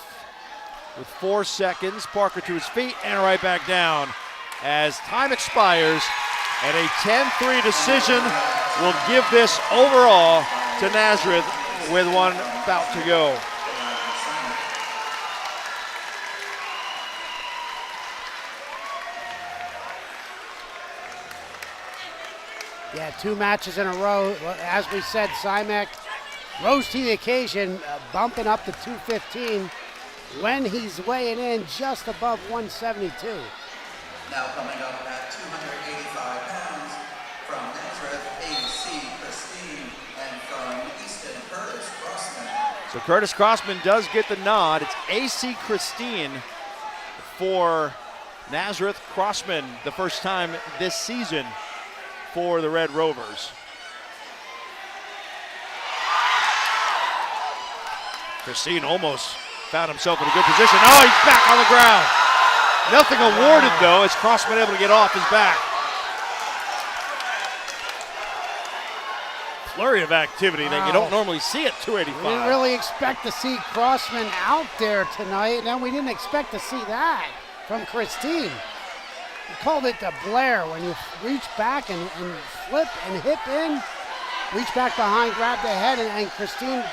with 4 seconds. Parker to his feet and right back down as time expires. And a 10-3 decision will give this overall to Nazareth with 1 bout to go. Yeah, 2 matches in a row. As we said, Simak rose to the occasion, bumping up to 215 when he's weighing in just above 172. Now coming up at 285 pounds, from Nazareth, A.C. Christine, and from Easton, Curtis Crossman. So Curtis Crossman does get the nod. It's A.C. Christine for Nazareth. Crossman, the first time this season for the Red Rovers. Christine almost found himself in a good position. Oh, he's back on the ground. Nothing awarded, though, as Crossman able to get off his back. Flurry of activity that you don't normally see at 285. We didn't really expect to see Crossman out there tonight, and then we didn't expect to see that from Christine. We called it the Blair, when you reach back and flip and hip in, reach back behind, grab the head, and Christine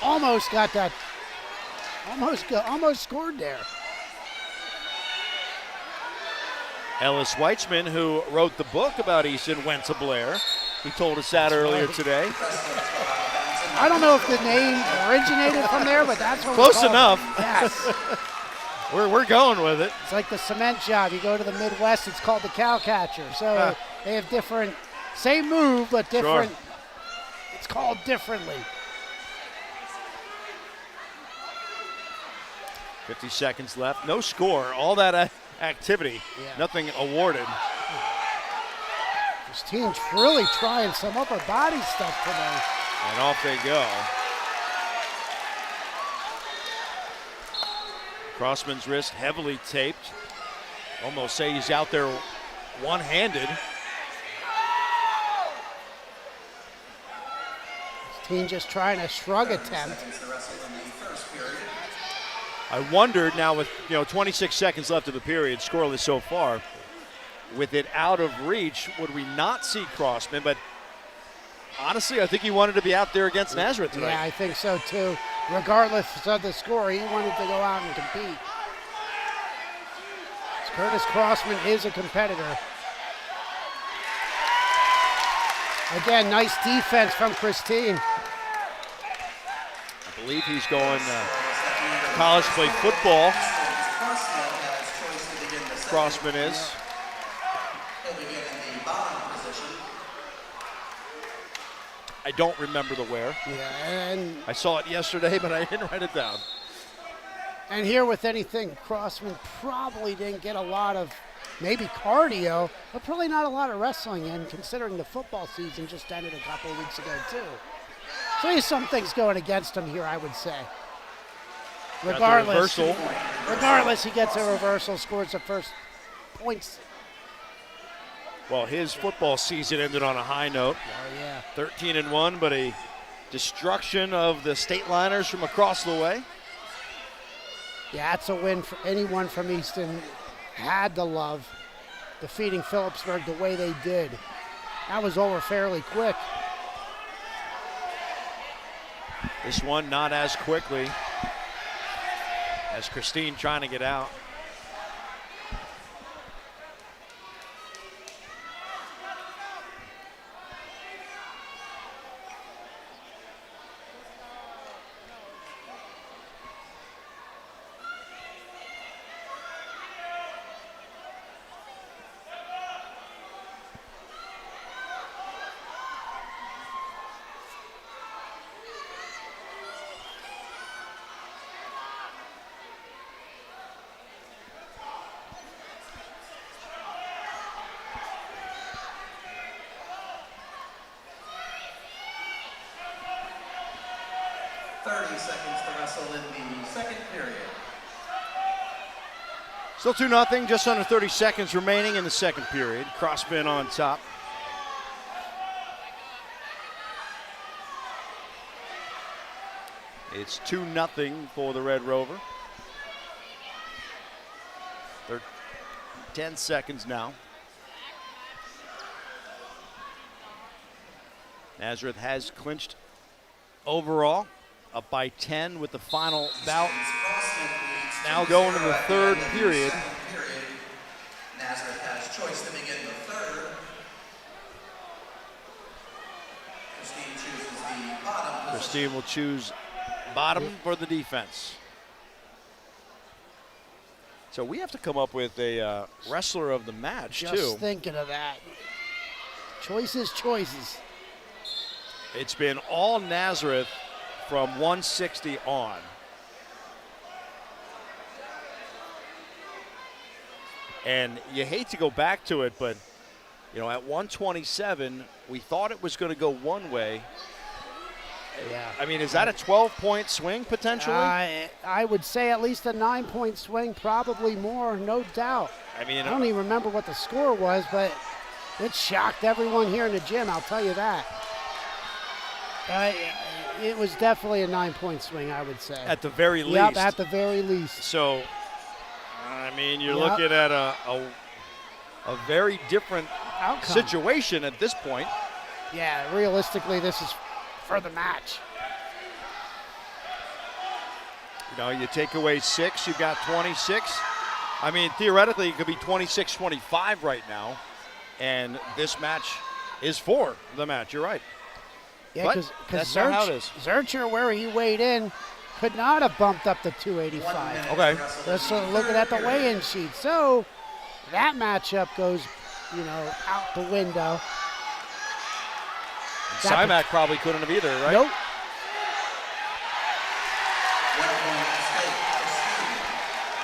almost got that. Almost scored there. Ellis Weitzman, who wrote the book about Easton, went to Blair. He told us that earlier today. I don't know if the name originated from there, but that's what Close enough. Yes. We're going with it. It's like the cement job. You go to the Midwest, it's called the cow catcher. So they have different, same move, but different. Sure. It's called differently. 50 seconds left. No score. All that activity. Yeah. Nothing awarded. This team's really trying some upper body stuff today. And off they go. Crossman's wrist heavily taped. Almost say he's out there one-handed. This team just trying a shrug attempt. I wondered now with 26 seconds left of the period, scoreless so far, with it out of reach, would we not see Crossman? But honestly, I think he wanted to be out there against Nazareth tonight. Yeah, I think so too. Regardless of the score, he wanted to go out and compete. Curtis Crossman is a competitor. Again, nice defense from Christine. I believe he's going college to play football. Crossman is. I don't remember the where. Yeah, and I saw it yesterday, but I didn't write it down. And here with anything, Crossman probably didn't get a lot of maybe cardio, but probably not a lot of wrestling in, considering the football season just ended a couple of weeks ago too. So there's some things going against him here, I would say. Regardless, he gets a reversal, scores the first points. Well, his football season ended on a high note. Oh, yeah. 13-1, but a destruction of the state liners from across the way. Yeah, that's a win for anyone from Easton. Had to love defeating Phillipsburg the way they did. That was over fairly quick. This one not as quickly as Christine trying to get out. Still 2-0, just under 30 seconds remaining in the second period. Crossman on top. It's 2-0 for the Red Rover. 10 seconds now. Nazareth has clinched overall, up by 10 with the final bout. Now going to the third period. Nazareth has choice to begin the third. Christine chooses the bottom. Christine will choose bottom for the defense. So we have to come up with a wrestler of the match, too. Just thinking of that. Choices. It's been all Nazareth from 160 on. And you hate to go back to it, but, you know, at 127, we thought it was going to go one way. Yeah. I mean, is that a 12-point swing potentially? I would say at least a 9-point swing, probably more, no doubt. I mean, I don't even remember what the score was, but it shocked everyone here in the gym, I'll tell you that. It was definitely a 9-point swing, I would say. At the very least. Yep, at the very least. So, I mean, you're looking at a very different outcome situation at this point. Yeah, realistically, this is for the match. You know, you take away 6, you've got 26. I mean, theoretically, it could be 26-25 right now, and this match is for the match. You're right. Yeah, because that's not how it is. Zuercher, where he weighed in, could not have bumped up to 285. Okay. Just looking at the weigh-in sheet. So that matchup goes, you know, out the window. Simak probably couldn't have either, right? Nope.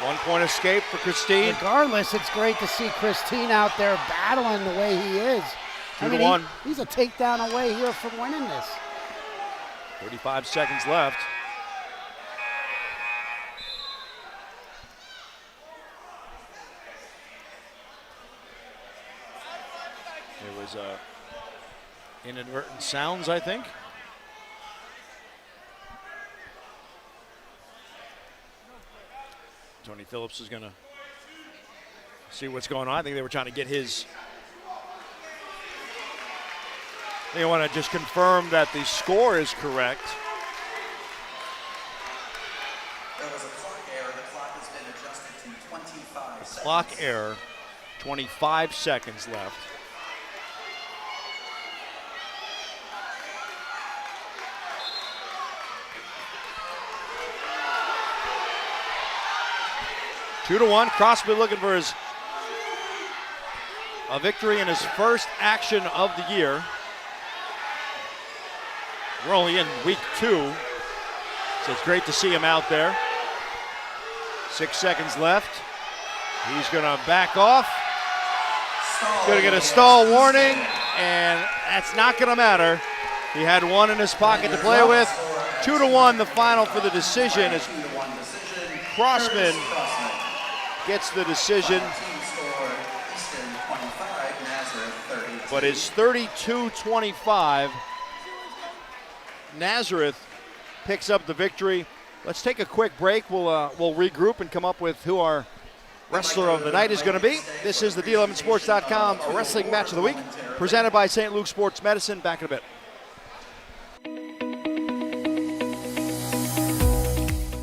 One-point escape for Christine. Regardless, it's great to see Christine out there battling the way he is. 2-1. He's a takedown away here from winning this. 35 seconds left. There was inadvertent sounds, I think. Tony Phillips is going to see what's going on. I think they were trying to get his. They want to just confirm that the score is correct. There was a clock error. The clock has been adjusted to 25 seconds. Clock error. 25 seconds left. Two to 1. Crossman looking for a victory in his first action of the year. We're only in week 2, so it's great to see him out there. 6 seconds left. He's going to back off. He's going to get a stall warning, and that's not going to matter. He had one in his pocket to play with. 2 to 1, the final for the decision as Crossman gets the decision. Team score, Easton 25, Nazareth but is 32-25. Nazareth picks up the victory. Let's take a quick break. We'll regroup and come up with who our wrestler of the night is going to be. This is the D11Sports.com Wrestling Match of the Week, presented by St. Luke Sports Medicine. Back in a bit.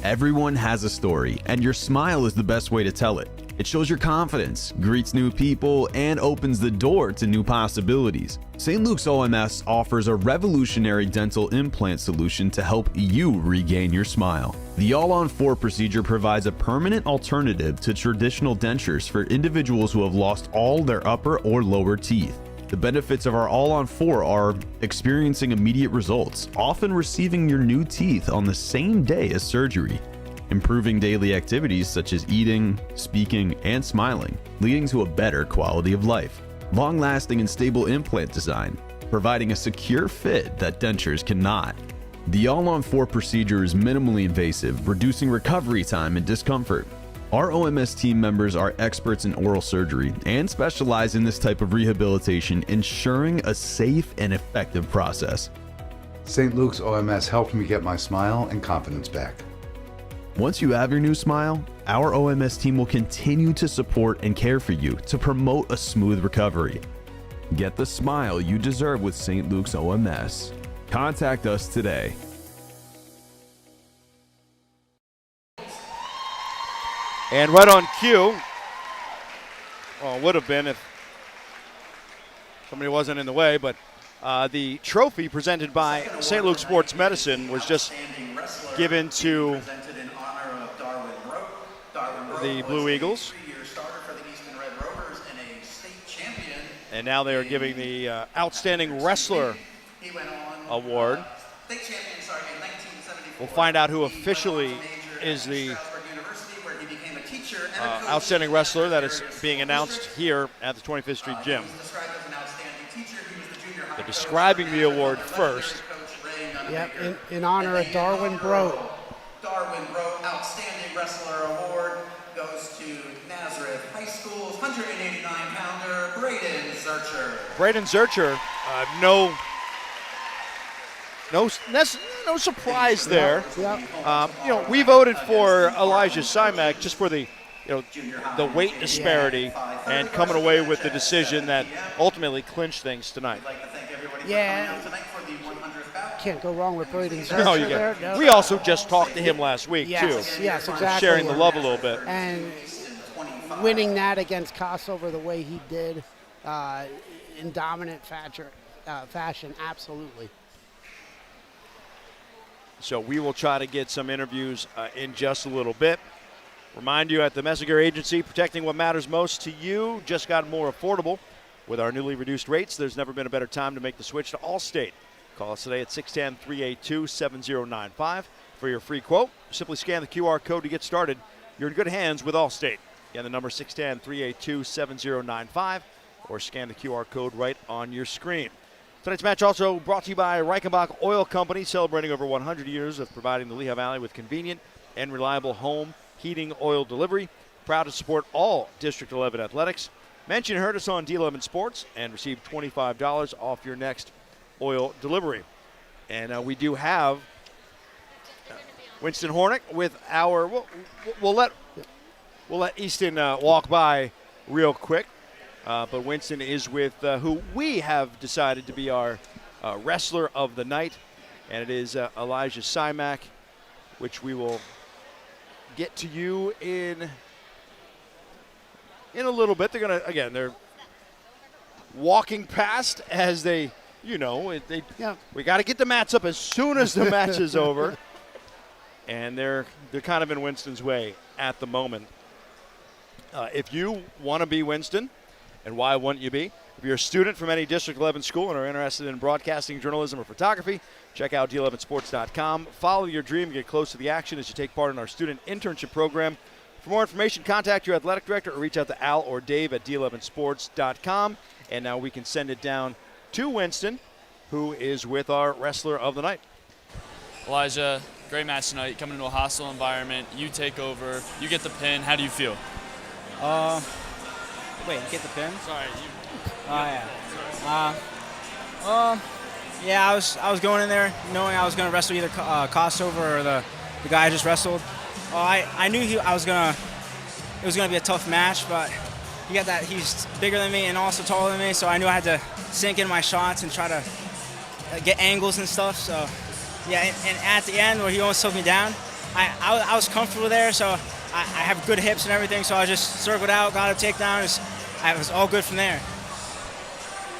Everyone has a story, and your smile is the best way to tell it. It shows your confidence, greets new people, and opens the door to new possibilities. St. Luke's OMS offers a revolutionary dental implant solution to help you regain your smile. The All-on-4 procedure provides a permanent alternative to traditional dentures for individuals who have lost all their upper or lower teeth. The benefits of our All-on-4 are experiencing immediate results, often receiving your new teeth on the same day as surgery, improving daily activities such as eating, speaking, and smiling, leading to a better quality of life, long-lasting and stable implant design, providing a secure fit that dentures cannot. The All-on-4 procedure is minimally invasive, reducing recovery time and discomfort. Our OMS team members are experts in oral surgery and specialize in this type of rehabilitation, ensuring a safe and effective process. St. Luke's OMS helped me get my smile and confidence back. Once you have your new smile, our OMS team will continue to support and care for you to promote a smooth recovery. Get the smile you deserve with St. Luke's OMS. Contact us today. And right on cue, well, it would have been if somebody wasn't in the way, but the trophy presented by St. Luke Sports Medicine was just given to the Blue Eagles. And now they are giving the Outstanding Wrestler Award. We'll find out who officially is the Outstanding Wrestler that is being announced here at the 25th Street Gym. They're describing the award first. Yep, in honor of Darwin Brote. Darwin Brote Outstanding Wrestler Award goes to Nazareth High School's 189-pounder Braden Zuercher. Braden Zuercher, no surprise there. We voted for Elijah Simak just for the weight disparity and coming away with the decision that ultimately clinched things tonight. Yeah. Can't go wrong with Braden Zuercher. No, you can't. No. We also just talked to him last week, too. Yes, exactly. Sharing the love a little bit. And winning that against Kosovo the way he did in dominant fashion, absolutely. So we will try to get some interviews in just a little bit. Remind you, at the Messinger Agency, protecting what matters most to you just got more affordable. With our newly reduced rates, there's never been a better time to make the switch to Allstate. Call us today at 610-382-7095 for your free quote. Simply scan the QR code to get started. You're in good hands with Allstate. Again, the number 610-382-7095, or scan the QR code right on your screen. Tonight's match also brought to you by Reichenbach Oil Company, celebrating over 100 years of providing the Lehigh Valley with convenient and reliable home heating oil delivery. Proud to support all District 11 athletics. Mention you heard us on D11 Sports and receive $25 off your next oil delivery. And we do have Winston Hornick with our. We'll let Easton walk by real quick. But Winston is with who we have decided to be our wrestler of the night, and it is Elijah Simak, which we will get to you in a little bit. They're walking past as we got to get the mats up as soon as the match is over, and they're kind of in Winston's way at the moment. If you want to be Winston, and why wouldn't you be? If you're a student from any District 11 school and are interested in broadcasting, journalism, or photography, check out D11Sports.com. Follow your dream and get close to the action as you take part in our student internship program. For more information, contact your athletic director or reach out to Al or Dave at D11Sports.com. And now we can send it down to Winston, who is with our wrestler of the night. Elijah, great match tonight. Coming into a hostile environment, you take over, you get the pin. How do you feel? Wait, get the pin? Sorry. Oh, yeah. Yeah, I was going in there knowing I was going to wrestle either Costco or the guy I just wrestled. I knew it was going to be a tough match, but he's bigger than me and also taller than me, so I knew I had to sink in my shots and try to get angles and stuff. So yeah, and at the end where he almost took me down, I was comfortable there, so I have good hips and everything, so I just circled out, got a takedown. It was all good from there.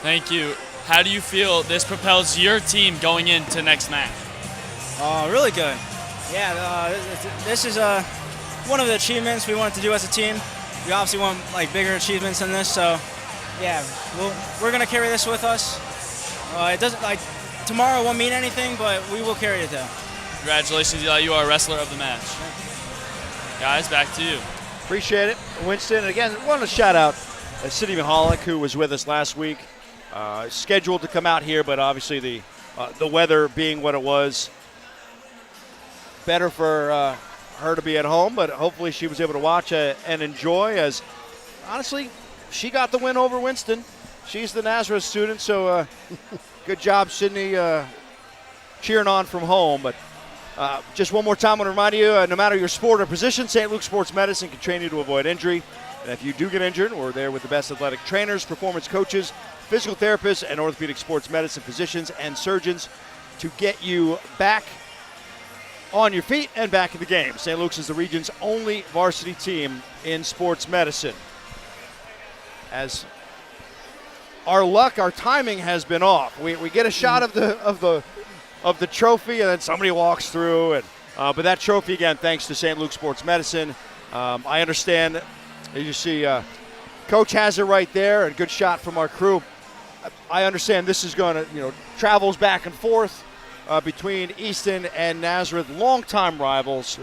Thank you. How do you feel this propels your team going into next match? Really good. Yeah, this is one of the achievements we wanted to do as a team. We obviously want bigger achievements than this, so yeah, we're gonna carry this with us. It doesn't tomorrow won't mean anything, but we will carry it though. Congratulations, Eli. You are wrestler of the match. Guys, back to you. Appreciate it, Winston. And again, want to shout out Sidney Mihalik, who was with us last week. Scheduled to come out here, but obviously the weather being what it was, better for her to be at home, but hopefully she was able to watch and enjoy, as honestly she got the win over Winston. She's the Nazareth student, so good job, Sydney, cheering on from home. But just one more time, I want to remind you, no matter your sport or position, St. Luke Sports Medicine can train you to avoid injury. And if you do get injured, we're there with the best athletic trainers, performance coaches, physical therapists, and orthopedic sports medicine physicians and surgeons to get you back on your feet and back in the game. St. Luke's is the region's only varsity team in sports medicine. As our timing has been off. We get a shot of the trophy, and then somebody walks through. But that trophy, again, thanks to St. Luke Sports Medicine. I understand, as you see, Coach has it right there, and good shot from our crew. I understand this is going to, travels back and forth between Easton and Nazareth, longtime rivals.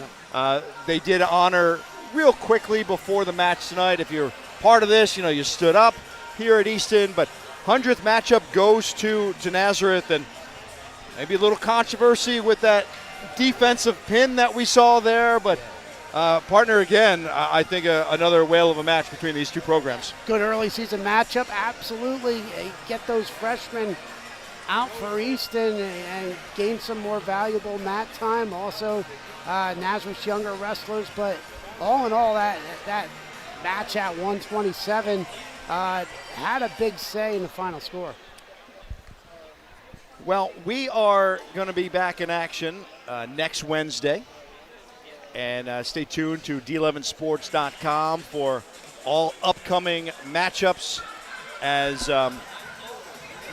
They did honor real quickly before the match tonight. If you're part of this, you stood up here at Easton, but 100th matchup goes to Nazareth, and maybe a little controversy with that defensive pin that we saw there, but partner, again, I think another whale of a match between these two programs. Good early season matchup, absolutely. Get those freshmen out for Easton and gain some more valuable mat time. Also, Nazareth's younger wrestlers, but all in all, that match at 127 had a big say in the final score. Well, we are going to be back in action next Wednesday. And stay tuned to D11sports.com for all upcoming matchups, as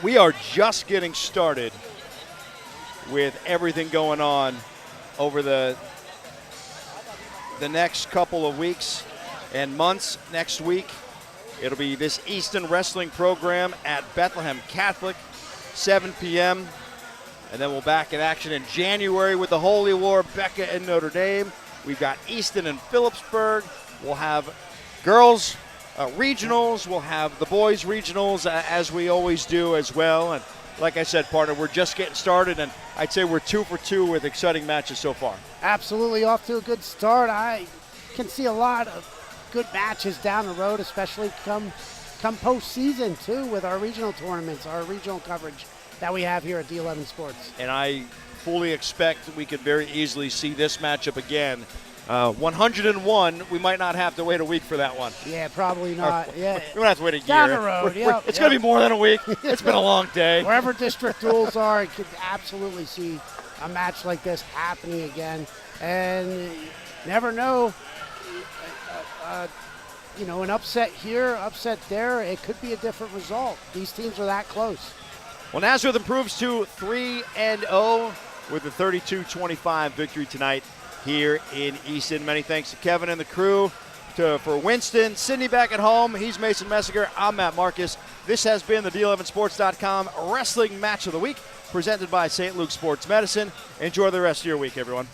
we are just getting started with everything going on over the next couple of weeks and months. Next week, it'll be this Easton wrestling program at Bethlehem Catholic, 7 p.m. And then we'll back in action in January with the Holy War, Becca and Notre Dame. We've got Easton and Phillipsburg. We'll have girls regionals. We'll have the boys regionals, as we always do as well. And like I said, partner, we're just getting started, and I'd say we're 2 for 2 with exciting matches so far. Absolutely off to a good start. I can see a lot of good matches down the road, especially come postseason, too, with our regional tournaments, our regional coverage that we have here at D11 Sports. And I fully expect we could very easily see this matchup again. 101, we might not have to wait a week for that one. Yeah, probably not. We don't have to wait a year. Down the road, It's going to be more than a week. It's been a long day. Wherever district duels are, you could absolutely see a match like this happening again. And never know, an upset here, upset there, it could be a different result. These teams are that close. Well, Nazareth improves to 3-0 with a 32-25 victory tonight here in Easton. Many thanks to Kevin and the crew. For Winston, Sydney back at home. He's Mason Messinger. I'm Matt Marcus. This has been the D11sports.com Wrestling Match of the Week, presented by St. Luke Sports Medicine. Enjoy the rest of your week, everyone.